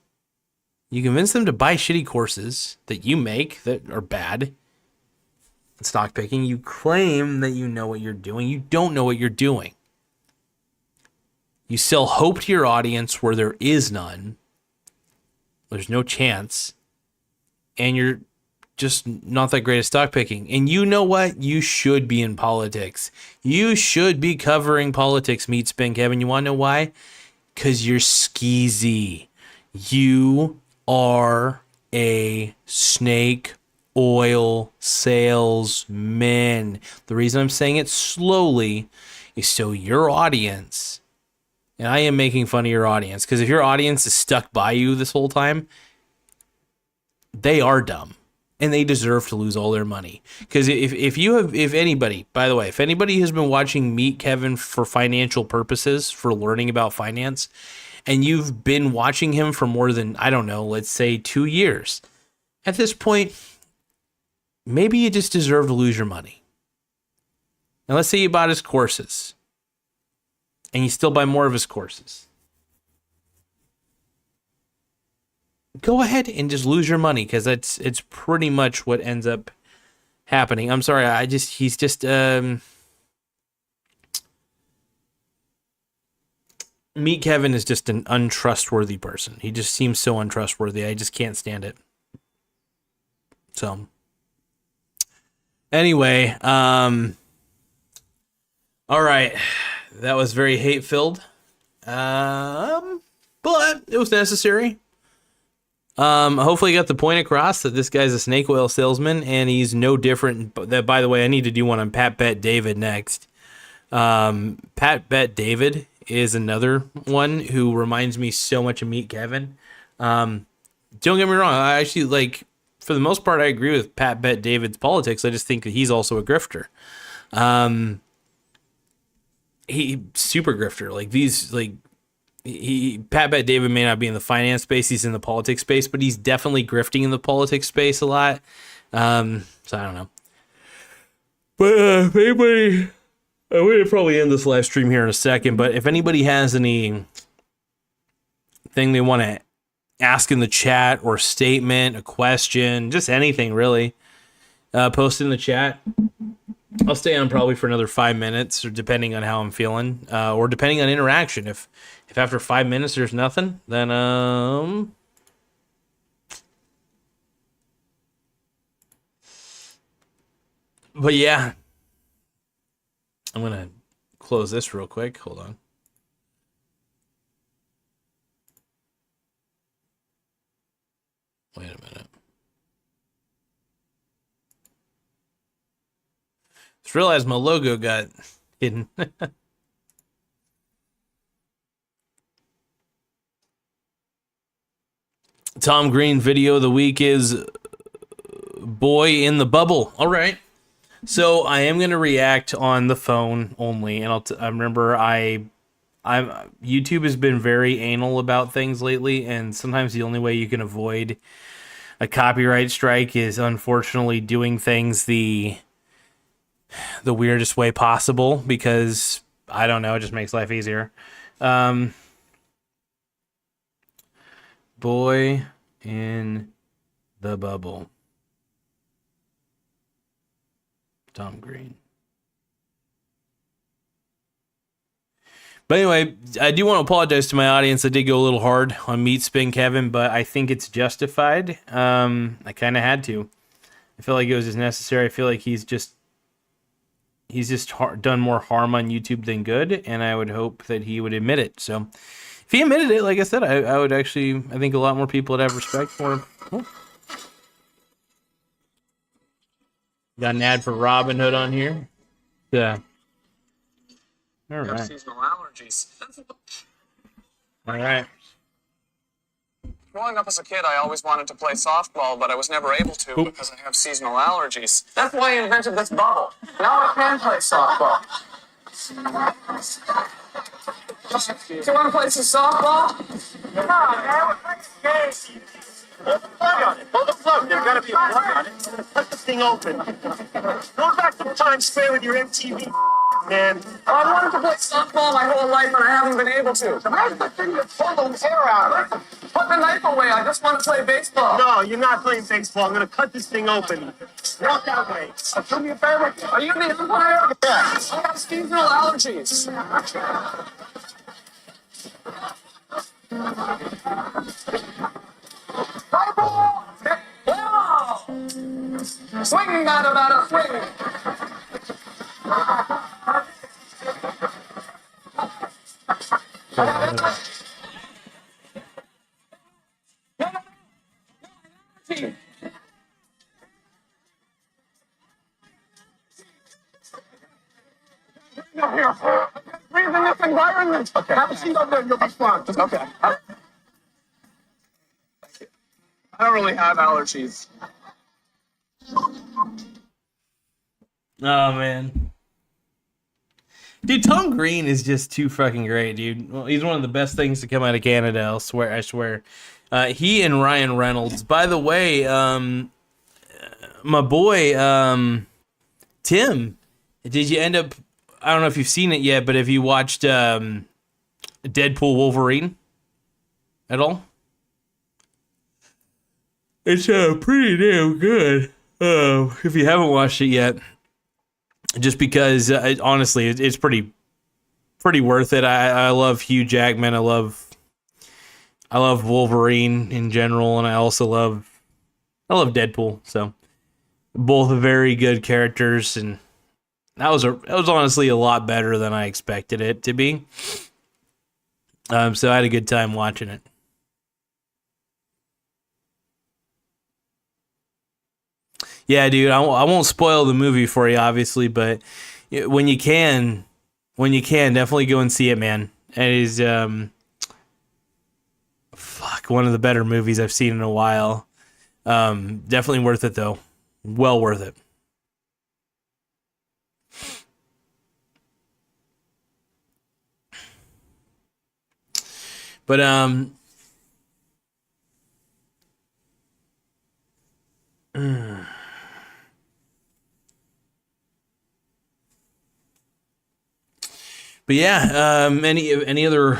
You convince them to buy shitty courses that you make that are bad. Stock picking. You claim that you know what you're doing. You don't know what you're doing. You sell hope to your audience where there is none. There's no chance. And you're just not that great at stock picking. And you know what? You should be in politics. You should be covering politics, Meet Spin Kevin. You want to know why? Because you're skeezy. You are a snake oil salesman. The reason I'm saying it slowly is so your audience, and I am making fun of your audience, because if your audience is stuck by you this whole time, they are dumb. And they deserve to lose all their money. Because if anybody, by the way, if anybody has been watching Meet Kevin for financial purposes, for learning about finance, and you've been watching him for more than, I don't know, let's say 2 years, at this point, maybe you just deserve to lose your money. Now, let's say you bought his courses, and you still buy more of his courses. Go ahead and just lose your money, because it's pretty much what ends up happening. I'm sorry, he's just Meet Kevin is just an untrustworthy person. He just seems so untrustworthy. I just can't stand it. So anyway, all right, that was very hate-filled, but it was necessary. Hopefully you got the point across that this guy's a snake oil salesman, and he's no different. That, by the way, I need to do one on Pat Bet David next. Pat Bet David is another one who reminds me so much of Meet Kevin. Don't get me wrong. I actually, like, for the most part, I agree with Pat Bet David's politics. I just think that he's also a grifter. He super grifter. Like these, like, Pat Bet David may not be in the finance space, he's in the politics space, but he's definitely grifting in the politics space a lot. So I don't know. But if anybody, I'm going to probably end this live stream here in a second, but if anybody has any thing they want to ask in the chat, or statement, a question, just anything really, post in the chat. I'll stay on probably for another 5 minutes, or depending on how I'm feeling, or depending on interaction. If after 5 minutes there's nothing, then but yeah, I'm gonna close this real quick. Hold on. Wait a minute. Just realized my logo got hidden. Tom Green video of the week is Boy in the Bubble. All right. So I am going to react on the phone only. And I remember YouTube has been very anal about things lately. And sometimes the only way you can avoid a copyright strike is unfortunately doing things the weirdest way possible, because I don't know, it just makes life easier. Boy in the Bubble. Tom Green. But anyway, I do want to apologize to my audience. I did go a little hard on Meat Spin Kevin, but I think it's justified. I kind of had to. I feel like it was just necessary. I feel like he's just done more harm on YouTube than good, and I would hope that he would admit it. So if he admitted it, like I said, I would actually, I think a lot more people would have respect for him. Oh. Got an ad for Robin Hood on here. Yeah. All right. Seasonal allergies. All right. Growing up as a kid, I always wanted to play softball, but I was never able to because I have seasonal allergies. That's why I invented this bubble. Now I can play softball. Do you want to play some softball? No, man, we're playing games. Hold the plug on it. Hold the plug. There's got to be a plug on it. Cut this thing open. Go back to Times Square with your MTV, man. I wanted to play softball my whole life, and I haven't been able to. Where's the thing that pulled the hair out of it? Put the knife away. I just want to play baseball. No, you're not playing baseball. I'm going to cut this thing open. Walk that way. Do me a favor. Are you the umpire? Look at that. I have seasonal allergies. Wow! Swing, bada, swing. Here. Breathe in this environment. Okay. Have a seat over there and you'll be fine. Okay. I don't really have allergies. Oh, man. Dude, Tom Green is just too fucking great, dude. Well, he's one of the best things to come out of Canada, I swear. He and Ryan Reynolds. By the way, my boy, Tim, did you end up... I don't know if you've seen it yet, but have you watched Deadpool Wolverine at all? It's pretty damn good. If you haven't watched it yet, just because honestly, it's pretty worth it. I love Hugh Jackman. I love Wolverine in general, and I also love Deadpool. So both very good characters, and that was honestly a lot better than I expected it to be. So I had a good time watching it. Yeah, dude, I won't spoil the movie for you, obviously, but when you can, definitely go and see it, man. It is, one of the better movies I've seen in a while. Definitely worth it, though. Well worth it. But, But yeah, any other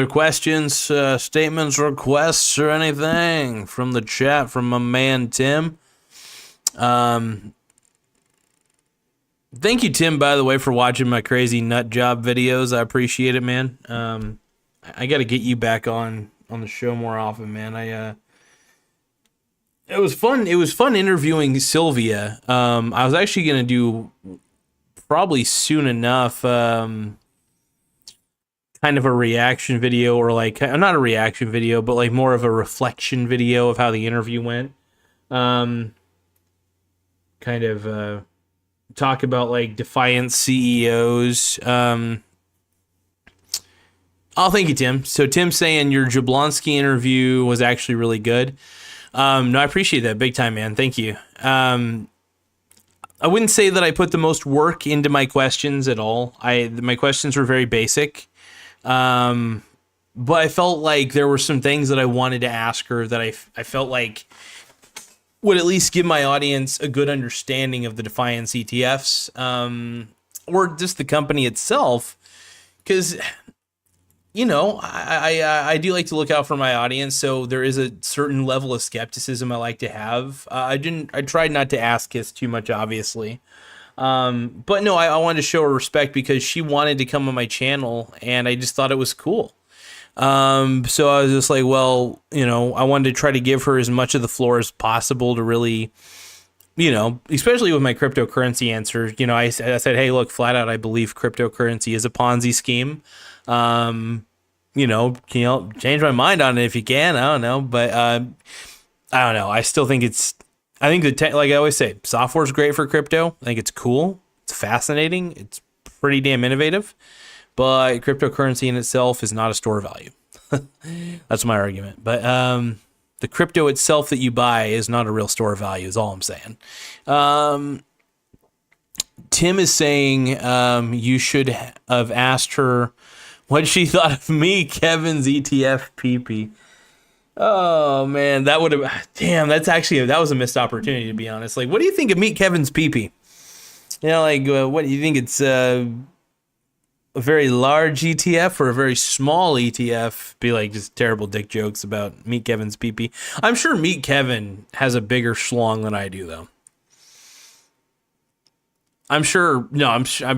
questions, statements, requests, or anything from the chat from my man Tim? Thank you, Tim, by the way, for watching my crazy nut job videos. I appreciate it, man. I got to get you back on the show more often, man. It was fun. It was fun interviewing Sylvia. I was actually gonna do probably soon enough, kind of a reaction video, or like not a reaction video, but like more of a reflection video of how the interview went. Kind of talk about like Defiant CEOs. Oh, thank you, Tim. So Tim's saying your Jablonski interview was actually really good. No, I appreciate that big time, man. Thank you. I wouldn't say that I put the most work into my questions at all. My questions were very basic. But I felt like there were some things that I wanted to ask her that I felt like would at least give my audience a good understanding of the Defiance ETFs, or just the company itself. Because, I do like to look out for my audience, so there is a certain level of skepticism I like to have. I tried not to ask Kiss too much, obviously. But no, I wanted to show her respect because she wanted to come on my channel, and I just thought it was cool. So I was just like, well, I wanted to try to give her as much of the floor as possible to really, especially with my cryptocurrency answer, I said, hey, look, flat out, I believe cryptocurrency is a Ponzi scheme. Can you change my mind on it if you can? I don't know. But, I don't know. I still think I think like I always say, software is great for crypto. I think it's cool. It's fascinating. It's pretty damn innovative. But cryptocurrency in itself is not a store value. That's my argument. But the crypto itself that you buy is not a real store value, is all I'm saying. Tim is saying you should have asked her what she thought of me, Kevin's ETF PP. Oh, man, that would have... Damn, that was a missed opportunity, to be honest. Like, what do you think of Meet Kevin's PP? What do you think? It's... a very large ETF or a very small ETF? Be like just terrible dick jokes about Meet Kevin's PP. I'm sure Meet Kevin has a bigger schlong than I do, though. I'm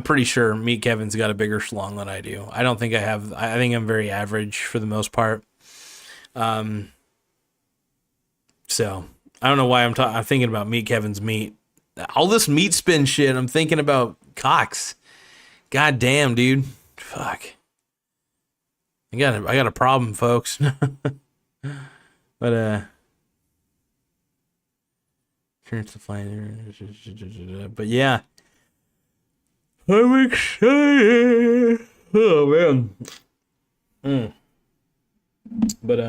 pretty sure Meet Kevin's got a bigger schlong than I do. I don't think I have. I think I'm very average for the most part. So I don't know why I'm thinking about Meet Kevin's meat. All this meat spin shit. I'm thinking about Cox. God damn, dude. Fuck. I got a problem, folks. But but yeah. I'm excited. Oh man. But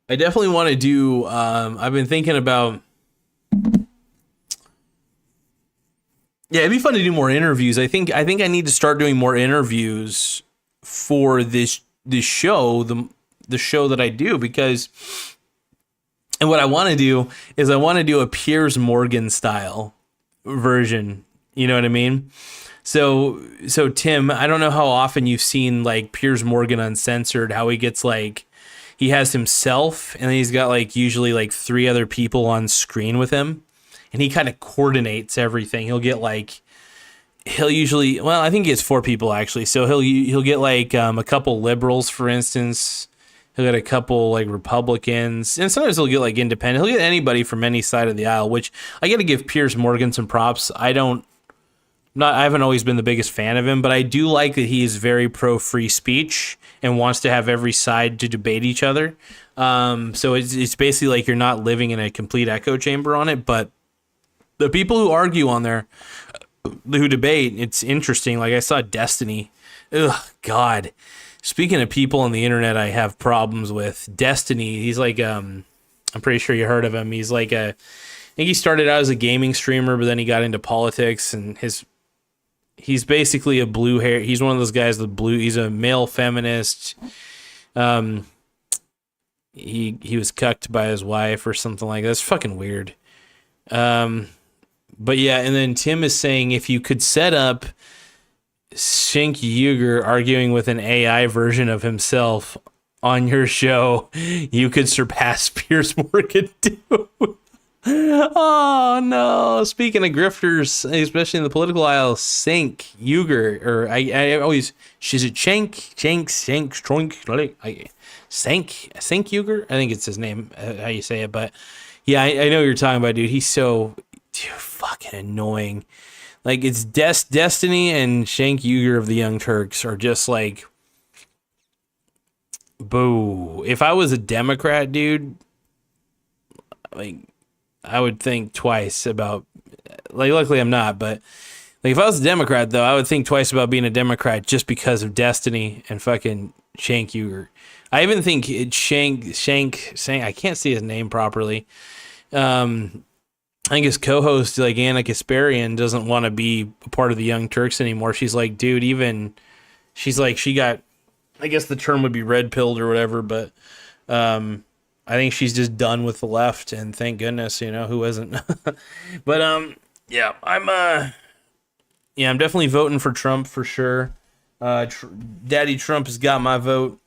I definitely want to do I've been thinking about, it'd be fun to do more interviews. I think I need to start doing more interviews for this show, the show that I do, because, and what I want to do is I want to do a Piers Morgan style version. You know what I mean? So Tim, I don't know how often you've seen like Piers Morgan Uncensored, how he gets like, he has himself and then he's got like usually like 3 other people on screen with him, and he kind of coordinates everything. He'll usually, well, I think he has 4 people actually. So he'll get like a couple liberals, for instance. He'll get a couple like Republicans, and sometimes he'll get like independent. He'll get anybody from any side of the aisle, which I got to give Piers Morgan some props. I haven't always been the biggest fan of him, but I do like that he is very pro free speech and wants to have every side to debate each other. So it's basically like you're not living in a complete echo chamber on it. But the people who argue on there, who debate, it's interesting. Like I saw Destiny. Ugh, God. Speaking of people on the internet I have problems with, Destiny, he's like, I'm pretty sure you heard of him. He's like I think he started out as a gaming streamer, but then he got into politics, and he's basically a blue hair. He's one of those guys with blue. He's a male feminist. He was cucked by his wife or something like that. It's fucking weird. But yeah, and then Tim is saying if you could set up Cenk Uygur arguing with an AI version of himself on your show, you could surpass Piers Morgan too. Oh no! Speaking of grifters, especially in the political aisle, Cenk Uygur, or I always, she's a Cenk Uygur. I think it's his name, how you say it, but yeah, I know what you're talking about, dude. He's so fucking annoying. Like, it's Destiny and Cenk Uygur of the Young Turks are just like, boo. If I was a Democrat, dude, like, I would think twice about like, luckily I'm not, but like if I was a Democrat though, I would think twice about being a Democrat just because of Destiny and fucking Shank Uger. I even think Shank, I can't see his name properly. I think his co-host, like Anna Kasparian, doesn't want to be a part of the Young Turks anymore. She's like, dude, she's like, she got, I guess the term would be red pilled or whatever, but I think she's just done with the left, and thank goodness, who isn't? But yeah, I'm definitely voting for Trump for sure. Daddy Trump has got my vote.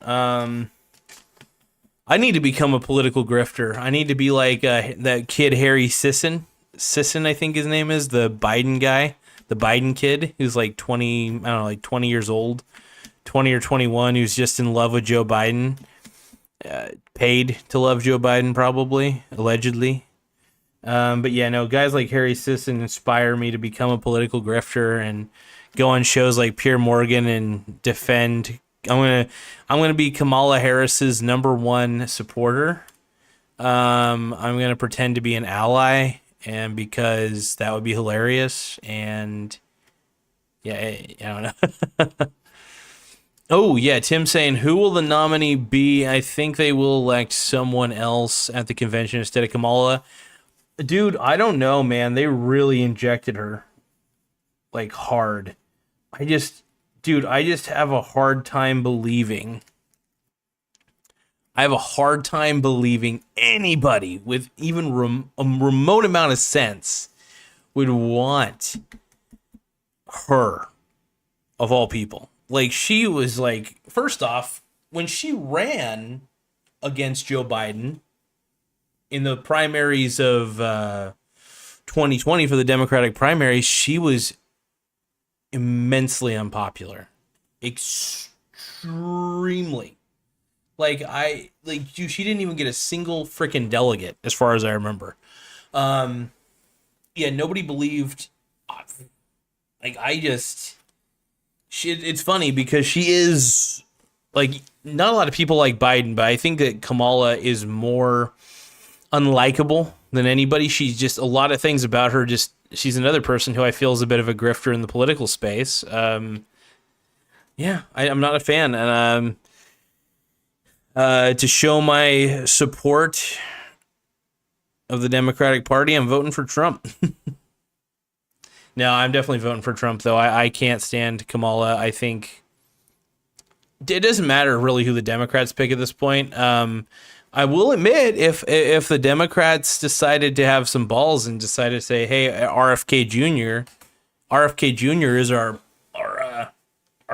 I need to become a political grifter. I need to be like that kid Harry Sisson. Sisson, I think his name is, the Biden guy, the Biden kid who's like 20, I don't know, like 20 years old, 20 or 21, who's just in love with Joe Biden. Paid to love Joe Biden, probably, allegedly. But yeah, no, guys like Harry Sisson inspire me to become a political grifter and go on shows like Pierre Morgan and defend. I'm gonna be Kamala Harris's #1 supporter. I'm gonna pretend to be an ally, and because that would be hilarious. And yeah, I don't know. Oh yeah, Tim saying, who will the nominee be? I think they will elect someone else at the convention instead of Kamala. Dude, I don't know, man. They really injected her like hard. I just have a hard time believing. I have a hard time believing anybody with even a remote amount of sense would want her, of all people. Like, she was like, first off, when she ran against Joe Biden in the primaries of 2020 for the Democratic primaries, she was immensely unpopular. Extremely. She didn't even get a single freaking delegate, as far as I remember. Yeah, nobody believed. It's funny because she is, like, not a lot of people like Biden, but I think that Kamala is more unlikable than anybody. She's just, a lot of things about her, she's another person who I feel is a bit of a grifter in the political space. Yeah, I'm not a fan. And to show my support of the Democratic Party, I'm voting for Trump. No, I'm definitely voting for Trump, though. I can't stand Kamala. I think it doesn't matter really who the Democrats pick at this point. I will admit, if the Democrats decided to have some balls and decided to say, "Hey, RFK Jr. is our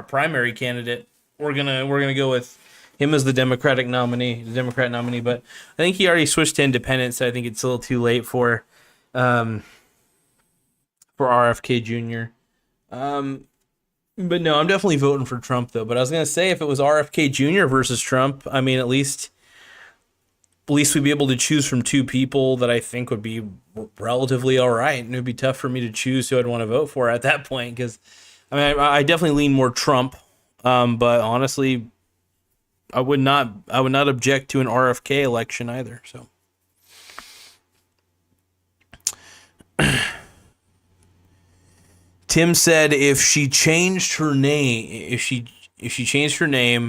primary candidate. We're gonna go with him as the Democrat nominee." But I think he already switched to independent, so I think it's a little too late for RFK Jr. But no, I'm definitely voting for Trump, though. But I was gonna say, if it was RFK Jr. versus Trump, I mean, at least we'd be able to choose from two people that I think would be relatively all right, and it'd be tough for me to choose who I'd want to vote for at that point. Because I mean, I definitely lean more Trump, but honestly, I would not object to an RFK election either. So. Tim said if she changed her name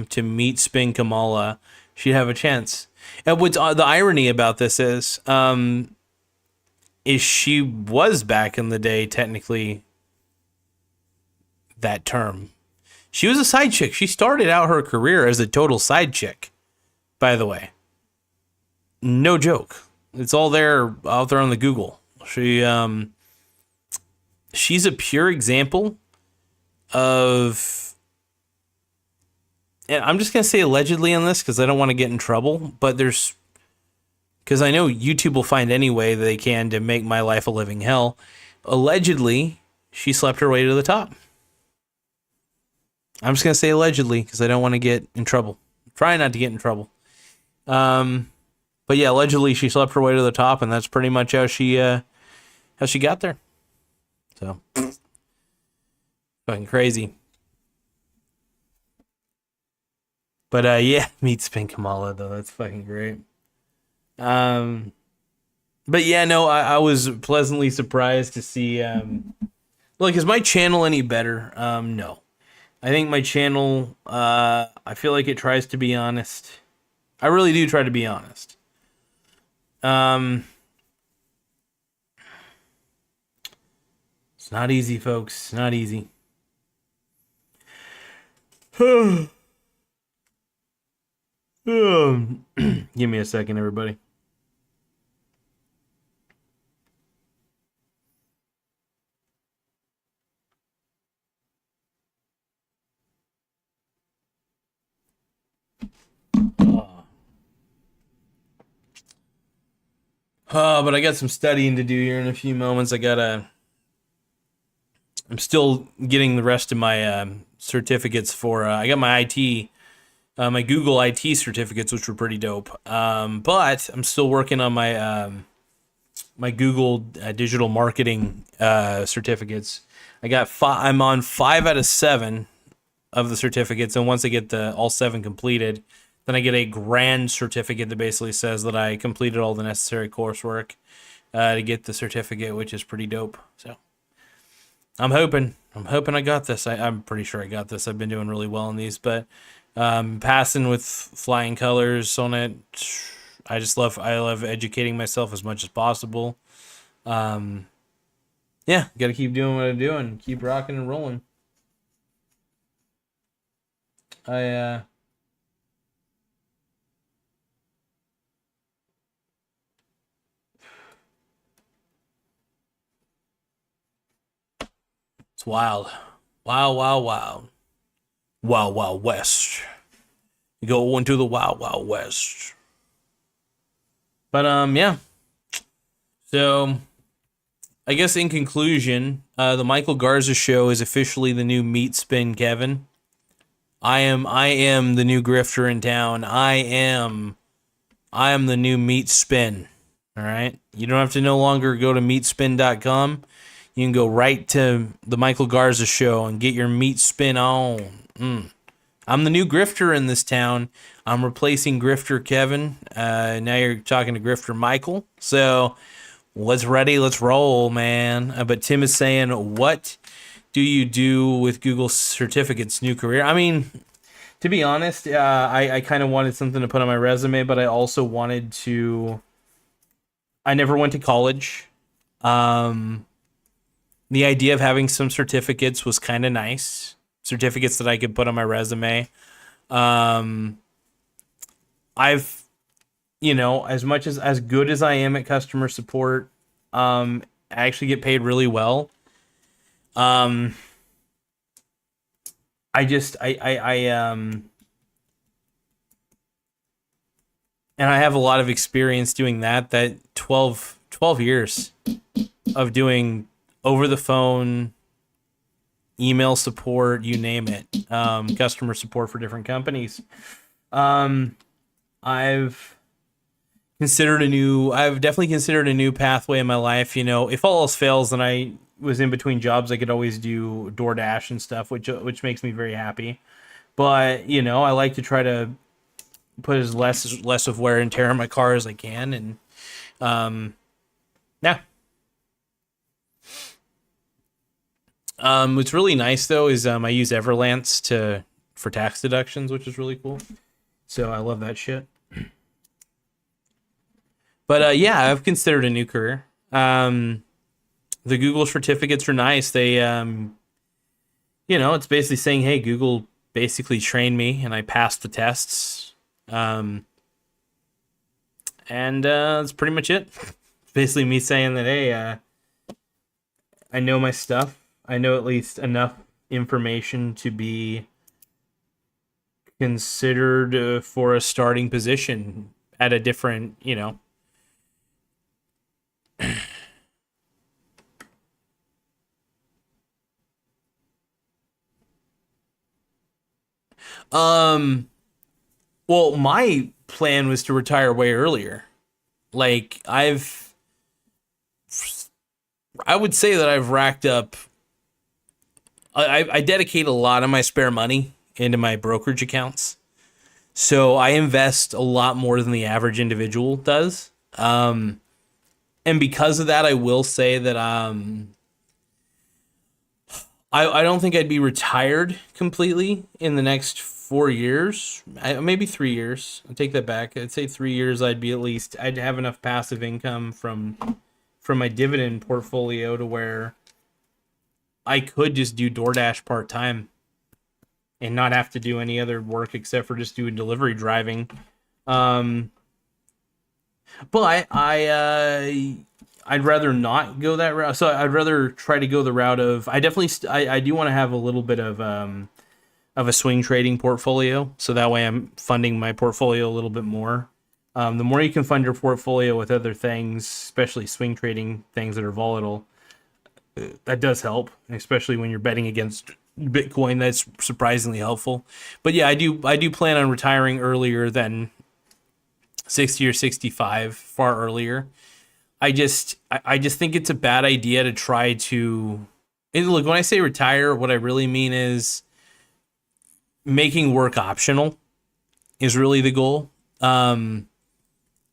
to Meat Spin Kamala, she'd have a chance. And what's the irony about this is she was back in the day technically that term. She was a side chick. She started out her career as a total side chick, by the way. No joke. It's all there out there on the Google. She's a pure example of, and I'm just going to say allegedly on this because I don't want to get in trouble, but because I know YouTube will find any way they can to make my life a living hell. Allegedly, she slept her way to the top. I'm just going to say allegedly because I don't want to get in trouble. Try not to get in trouble. But yeah, allegedly she slept her way to the top, and that's pretty much how she got there. So, fucking crazy. But yeah, Meat Spin Kamala, though. That's fucking great. But yeah, no, I was pleasantly surprised to see. Look, is my channel any better? No. I think my channel, I feel like it tries to be honest. I really do try to be honest. It's not easy, folks. Not easy. Give me a second, everybody. But I got some studying to do here in a few moments. I'm still getting the rest of my certificates for. I got my IT, my Google IT certificates, which were pretty dope. But I'm still working on my Google digital marketing certificates. I'm on 5 out of 7 of the certificates, and once I get all 7 completed, then I get a grand certificate that basically says that I completed all the necessary coursework to get the certificate, which is pretty dope. So I'm hoping I got this. I'm pretty sure I got this. I've been doing really well in these, but passing with flying colors on it. I love educating myself as much as possible. Yeah, got to keep doing what I'm doing, keep rocking and rolling. It's wild. Wow, wow, wow. Wild, wild west. You go into the wild, wild west. But, yeah. So, I guess in conclusion, the Michael Garza show is officially the new Meat Spin Kevin. I am the new grifter in town. I am the new Meat Spin. All right? You don't have to no longer go to meatspin.com. You can go right to the Michael Garza show and get your meat spin on. I'm the new grifter in this town. I'm replacing Grifter Kevin. Now you're talking to Grifter Michael. So let's roll, man. But Tim is saying, what do you do with Google certificates, new career? I mean, to be honest, I kind of wanted something to put on my resume, but I also wanted to... I never went to college. The idea of having some certificates was kind of nice. Certificates that I could put on my resume. I've, as good as I am at customer support, I actually get paid really well. And I have a lot of experience doing that 12 years of doing over the phone, email support, you name it, customer support for different companies. I've definitely considered a new pathway in my life. You know, if all else fails, then I was in between jobs, I could always do DoorDash and stuff, which makes me very happy. But, you know, I like to try to put as less of wear and tear on my car as I can. And, yeah. What's really nice though is I use Everlance for tax deductions, which is really cool. So I love that shit. But yeah, I've considered a new career. The Google certificates are nice. They it's basically saying, hey, Google basically trained me and I passed the tests. And that's pretty much it. Basically me saying that, hey, I know my stuff. I know at least enough information to be considered for a starting position at a different, well, my plan was to retire way earlier. Like, I would say that I've racked up... I dedicate a lot of my spare money into my brokerage accounts. So I invest a lot more than the average individual does. And because of that, I will say that I don't think I'd be retired completely in the next 4 years, maybe 3 years. I'll take that back. I'd say 3 years. I'd have enough passive income from my dividend portfolio to where I could just do DoorDash part time and not have to do any other work except for just doing delivery driving. But I'd rather not go that route. So I'd rather try to go the route of I do want to have a little bit of a swing trading portfolio. So that way I'm funding my portfolio a little bit more. The more you can fund your portfolio with other things, especially swing trading things that are volatile, that does help, especially when you're betting against Bitcoin. That's surprisingly helpful. But yeah, I do plan on retiring earlier than 60 or 65, far earlier. I just think it's a bad idea to try to. And look, when I say retire, what I really mean is making work optional is really the goal.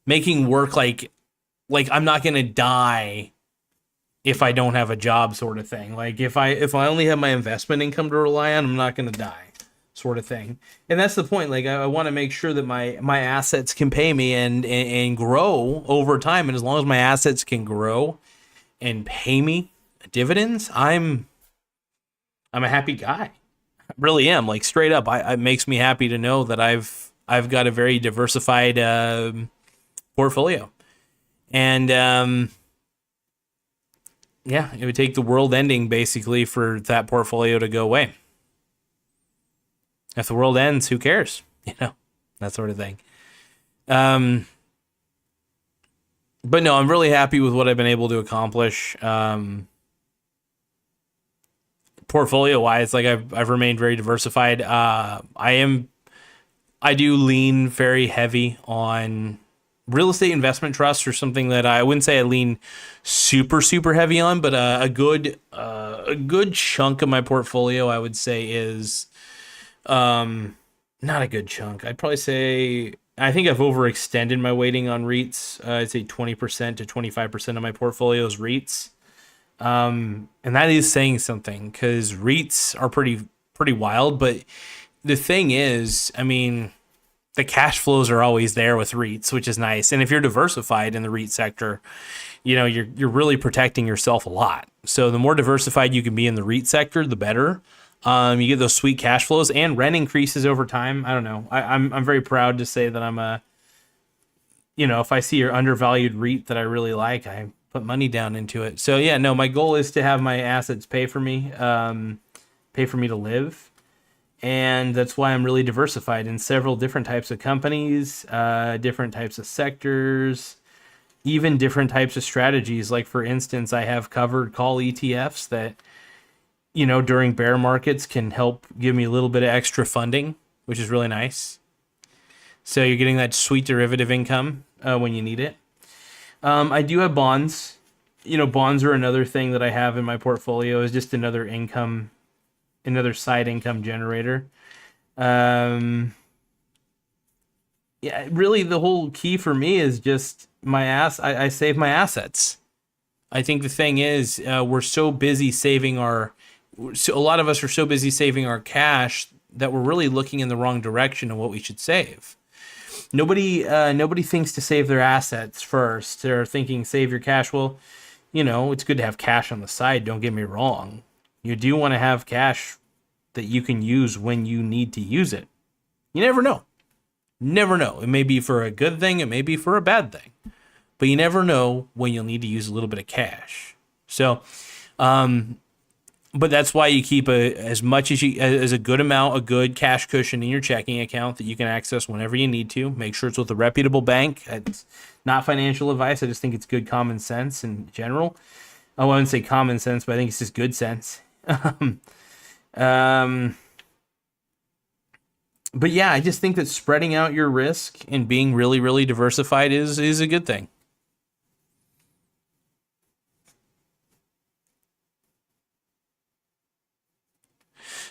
Making work like I'm not gonna die if I don't have a job, sort of thing. Like if I only have my investment income to rely on, I'm not gonna die, sort of thing. And that's the point. Like I want to make sure that my assets can pay me and grow over time. And as long as my assets can grow and pay me dividends, I'm a happy guy. I really am. Like straight up, it makes me happy to know that I've got a very diversified portfolio. And yeah, it would take the world ending basically for that portfolio to go away. If the world ends, who cares? You know, that sort of thing. But no, I'm really happy with what I've been able to accomplish. Portfolio wise, like I've remained very diversified. I do lean very heavy on real estate investment trusts, or something that I wouldn't say I lean super heavy on, but a good chunk of my portfolio I would say is not a good chunk. I'd probably say I think I've overextended my weighting on REITs. I'd say 20% to 25% of my portfolio is REITs. And that is saying something, because REITs are pretty wild. But the thing is, I mean, the cash flows are always there with REITs, which is nice. And if you're diversified in the REIT sector, you know, you're really protecting yourself a lot. So the more diversified you can be in the REIT sector, the better. You get those sweet cash flows and rent increases over time. I don't know. I'm very proud to say that if I see your undervalued REIT that I really like, I put money down into it. So yeah, no, my goal is to have my assets pay for me to live. And that's why I'm really diversified in several different types of companies, different types of sectors, even different types of strategies. Like for instance, I have covered call ETFs that, you know, during bear markets can help give me a little bit of extra funding, which is really nice. So you're getting that sweet derivative income when you need it. I do have bonds. You know, bonds are another thing that I have in my portfolio, is just another side income generator. Yeah, really the whole key for me is just I save my assets. I think the thing is, we're so busy saving a lot of us are so busy saving our cash that we're really looking in the wrong direction of what we should save. Nobody thinks to save their assets first. They're thinking save your cash. Well, you know, it's good to have cash on the side. Don't get me wrong. You do want to have cash that you can use when you need to use it. You never know. Never know. It may be for a good thing. It may be for a bad thing. But you never know when you'll need to use a little bit of cash. So, but that's why you keep as a good amount, a good cash cushion in your checking account that you can access whenever you need to. Make sure it's with a reputable bank. It's not financial advice. I just think it's good common sense in general. I wouldn't say common sense, but I think it's just good sense. But yeah, I just think that spreading out your risk and being really, really diversified is a good thing.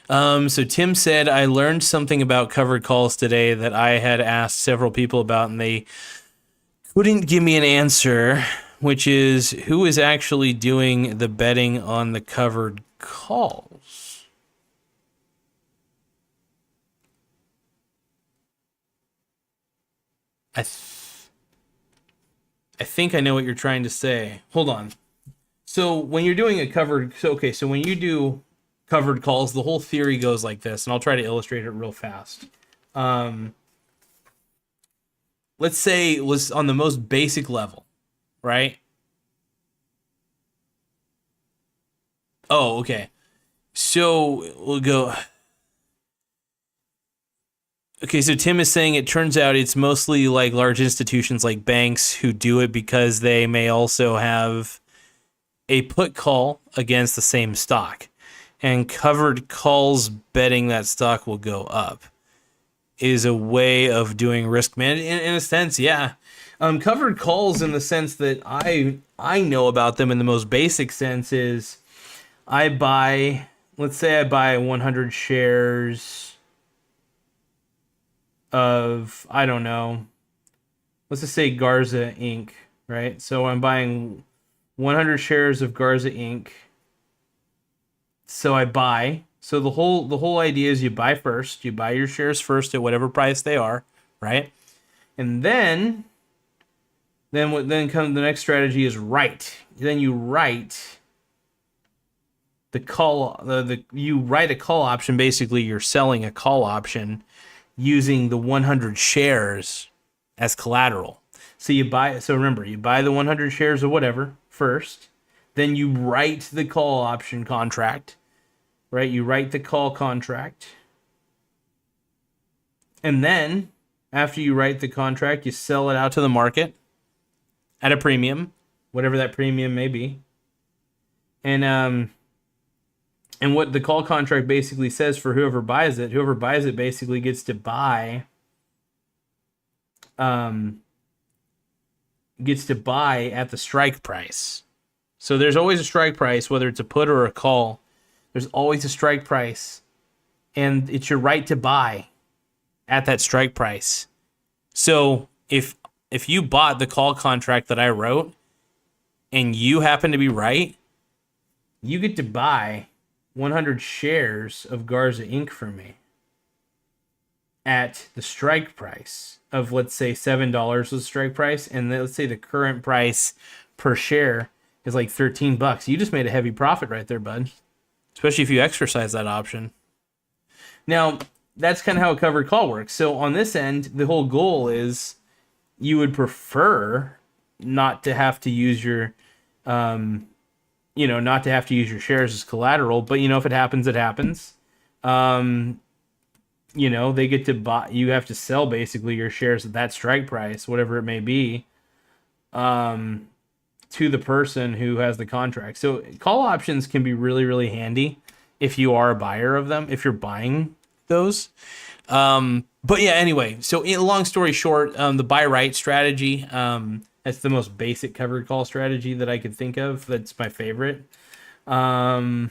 So Tim said, I learned something about covered calls today that I had asked several people about, and they couldn't give me an answer. which is who is actually doing the betting on the covered calls? I think I know what you're trying to say. Hold on. So when you're doing a covered, so when you do covered calls, the whole theory goes like this, and I'll try to illustrate it real fast. Let's say it was on the most basic level, right? Oh, okay. So we'll go. Okay, so Tim is saying it turns out it's mostly like large institutions like banks who do it because they may also have a put call against the same stock. And covered calls betting that stock will go up is a way of doing risk management. In a sense, yeah. Covered calls in the sense that I know about them in the most basic sense is let's say I buy 100 shares of, I don't know, let's just say Garza Inc., right? So I'm buying 100 shares of Garza Inc. So I buy. So the whole idea is you buy first. You buy your shares first at whatever price they are, right? And then comes the next strategy is write. Then you write the call. You write a call option. Basically, you're selling a call option using the 100 shares as collateral. So remember, you buy the 100 shares of whatever first, then you write the call option contract, right? You write the call contract. And then after you write the contract, you sell it out to the market at a premium, whatever that premium may be. And what the call contract basically says for whoever buys it basically gets to buy at the strike price. So there's always a strike price, whether it's a put or a call. There's always a strike price, and it's your right to buy at that strike price. So if you bought the call contract that I wrote and you happen to be right, you get to buy 100 shares of Garza Inc. from me at the strike price of, let's say, $7 was the strike price, and let's say the current price per share is like $13. You just made a heavy profit right there, bud. Especially if you exercise that option. Now, that's kind of how a covered call works. So on this end, the whole goal is you would prefer not to have to use your not to have to use your shares as collateral, but if it happens, it happens. They get to buy, you have to sell basically your shares at that strike price, whatever it may be, to the person who has the contract. So call options can be really, really handy if you are a buyer of them, if you're buying those. But yeah, anyway, so long story short, the buy right strategy, that's the most basic covered call strategy that I could think of. That's my favorite. The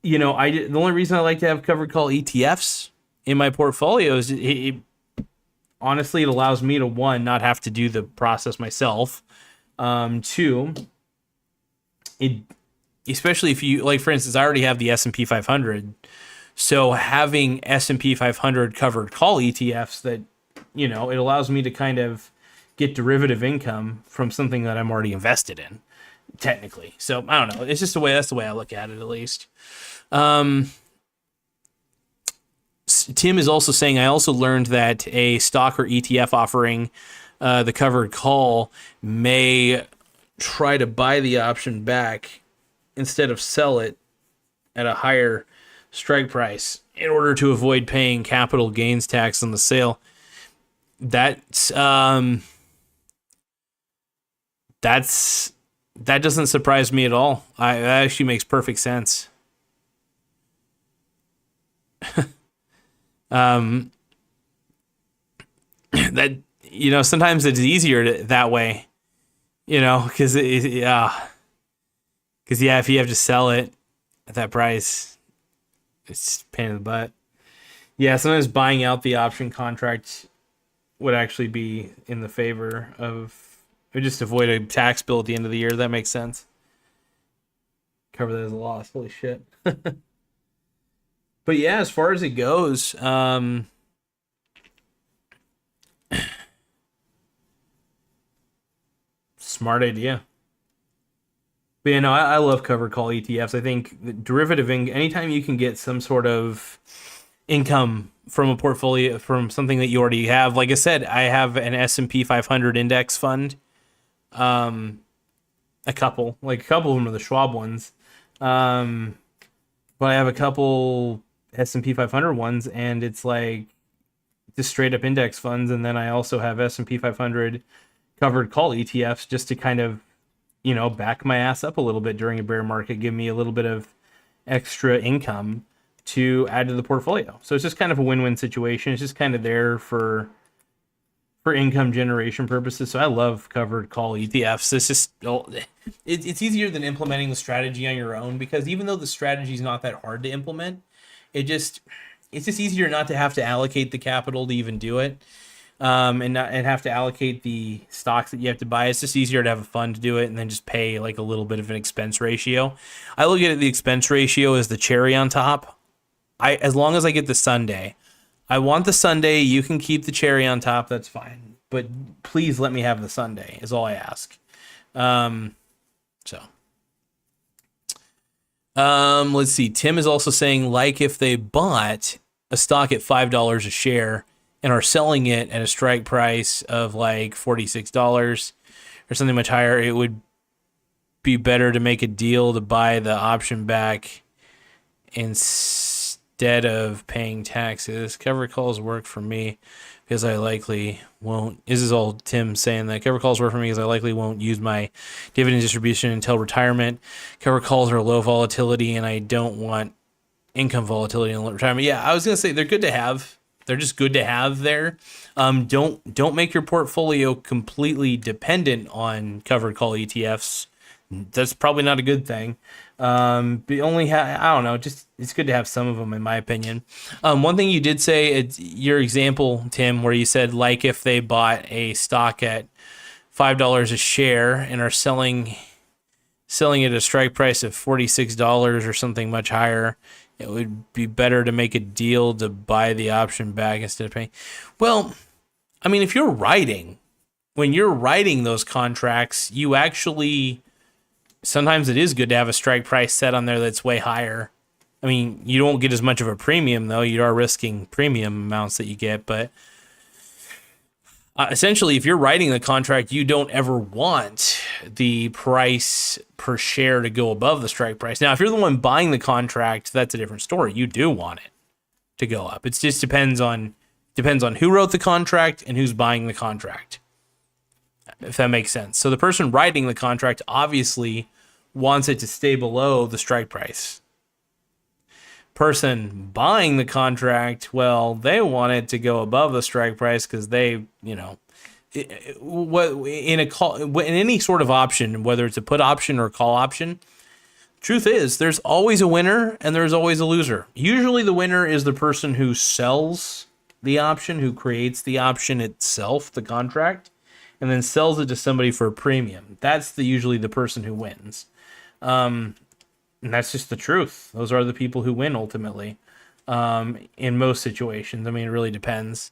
only reason I like to have covered call ETFs in my portfolio is honestly, it allows me to, one, not have to do the process myself. Two, especially if you, like, for instance, I already have the S&P 500. So having S&P 500 covered call ETFs that, it allows me to kind of get derivative income from something that I'm already invested in, technically. So I don't know. It's just that's the way I look at it, at least. Tim is also saying, I also learned that a stock or ETF offering the covered call may try to buy the option back instead of sell it at a higher strike price in order to avoid paying capital gains tax on the sale. That doesn't surprise me at all. That actually makes perfect sense. That sometimes it's easier that way, because if you have to sell it at that price, it's a pain in the butt. Yeah, sometimes buying out the option contract would actually be in the favor of Or just avoid a tax bill at the end of the year. That makes sense. Cover that as a loss. Holy shit. But yeah, as far as it goes, smart idea. But yeah, no, I love covered call ETFs. I think the derivative, anytime you can get some sort of income from a portfolio, from something that you already have. Like I said, I have an S&P 500 index fund. A couple of them are the Schwab ones. But I have a couple S&P 500 ones, and it's like just straight up index funds. And then I also have S&P 500 covered call ETFs just to kind of, back my ass up a little bit during a bear market, give me a little bit of extra income to add to the portfolio. So it's just kind of a win-win situation. It's just kind of there for income generation purposes. So I love covered call ETFs. It's just, it's easier than implementing the strategy on your own, because even though the strategy is not that hard to implement, it's just easier not to have to allocate the capital to even do it. And have to allocate the stocks that you have to buy. It's just easier to have a fund to do it and then just pay like a little bit of an expense ratio. I look at the expense ratio as the cherry on top. As long as I get the Sunday, I want the Sunday. You can keep the cherry on top. That's fine. But please let me have the Sunday is all I ask. Let's see. Tim is also saying, like, if they bought a stock at $5 a share and are selling it at a strike price of like $46 or something much higher, it would be better to make a deal to buy the option back instead of paying taxes. Cover calls work for me because I likely won't. This is all Tim saying that cover calls work for me because I likely won't use my dividend distribution until retirement. Cover calls are low volatility and I don't want income volatility in retirement. Yeah, I was going to say they're good to have. They're just good to have there. Don't make your portfolio completely dependent on covered call ETFs. That's probably not a good thing. But only I don't know. Just it's good to have some of them, in my opinion. One thing you did say, your example, Tim, where you said like if they bought a stock at $5 a share and are selling it at a strike price of $46 or something much higher, it would be better to make a deal to buy the option back instead of paying. Well, I mean, if you're when you're writing those contracts, you actually, sometimes it is good to have a strike price set on there that's way higher. I mean, you don't get as much of a premium, though. You are risking premium amounts that you get, but essentially, if you're writing the contract, you don't ever want the price per share to go above the strike price. Now, if you're the one buying the contract, that's a different story. You do want it to go up. It just depends on who wrote the contract and who's buying the contract, if that makes sense. So the person writing the contract obviously wants it to stay below the strike price. Person buying the contract, well, they want it to go above the strike price because they, in any sort of option, whether it's a put option or a call option, truth is there's always a winner and there's always a loser. Usually the winner is the person who sells the option, who creates the option itself, the contract, and then sells it to somebody for a premium. That's usually the person who wins. And that's just the truth. Those are the people who win ultimately. In most situations. I mean, it really depends.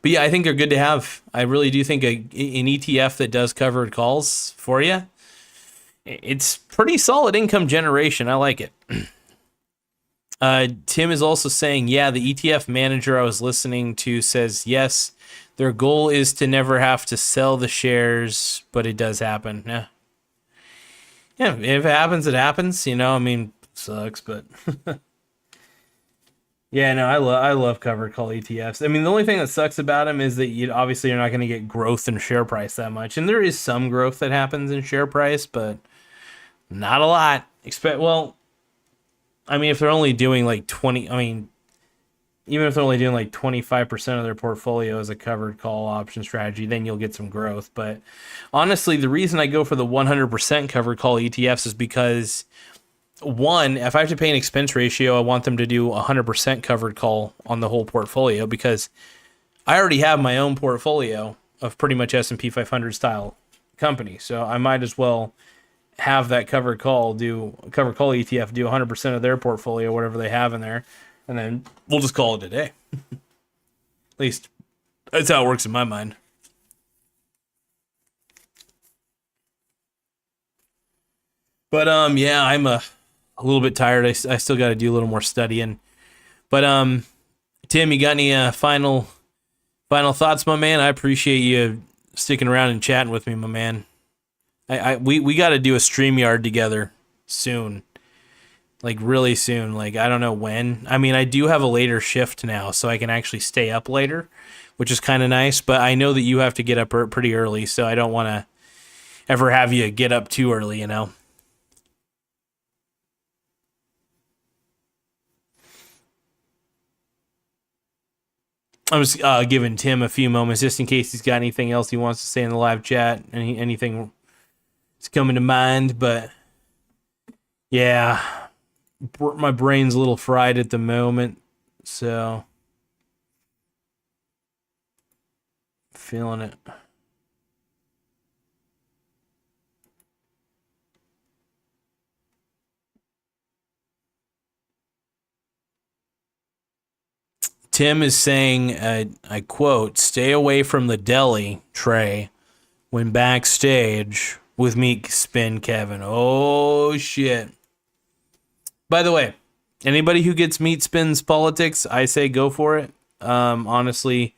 But yeah, I think they're good to have. I really do think an ETF that does covered calls for you, it's pretty solid income generation. I like it. Tim is also saying, yeah, the ETF manager I was listening to says, yes, their goal is to never have to sell the shares, but it does happen. Yeah. Yeah, if it happens, it happens. I mean, sucks, but yeah, no, I love covered call ETFs. I mean, the only thing that sucks about them is that you're not going to get growth in share price that much, and there is some growth that happens in share price, but not a lot. I mean, if they're only doing like 20, I mean, even if they're only doing like 25% of their portfolio as a covered call option strategy, then you'll get some growth. But honestly, the reason I go for the 100% covered call ETFs is because, one, if I have to pay an expense ratio, I want them to do 100% covered call on the whole portfolio, because I already have my own portfolio of pretty much S&P 500 style company, so I might as well have that covered call ETF do 100% of their portfolio, whatever they have in there, and then we'll just call it a day. At least that's how it works in my mind. But yeah, I'm a little bit tired. I still got to do a little more studying. But Tim, you got any final thoughts, my man? I appreciate you sticking around and chatting with me, my man. We got to do a StreamYard together soon. Like really soon. Like I don't know when. I mean, I do have a later shift now, so I can actually stay up later, which is kind of nice, but I know that you have to get up pretty early, so I don't want to ever have you get up too early, you know. I'm just giving Tim a few moments just in case he's got anything else he wants to say in the live chat. Anything is coming to mind, but yeah, my brain's a little fried at the moment, so feeling it. Tim is saying, I quote, "Stay away from the deli tray when backstage with me, Spin Kevin." Oh, shit. By the way, anybody who gets Meat Spin's politics, I say go for it. Honestly,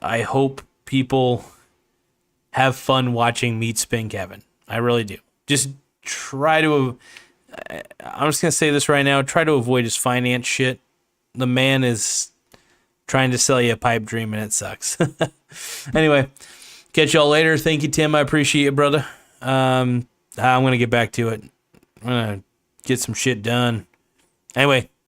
I hope people have fun watching Meat Spin Kevin. I really do. Just try to... I'm just going to say this right now. Try to avoid his finance shit. The man is trying to sell you a pipe dream and it sucks. Anyway, catch y'all later. Thank you, Tim. I appreciate it, brother. I'm going to get back to it. I'm going to get some shit done. Anyway,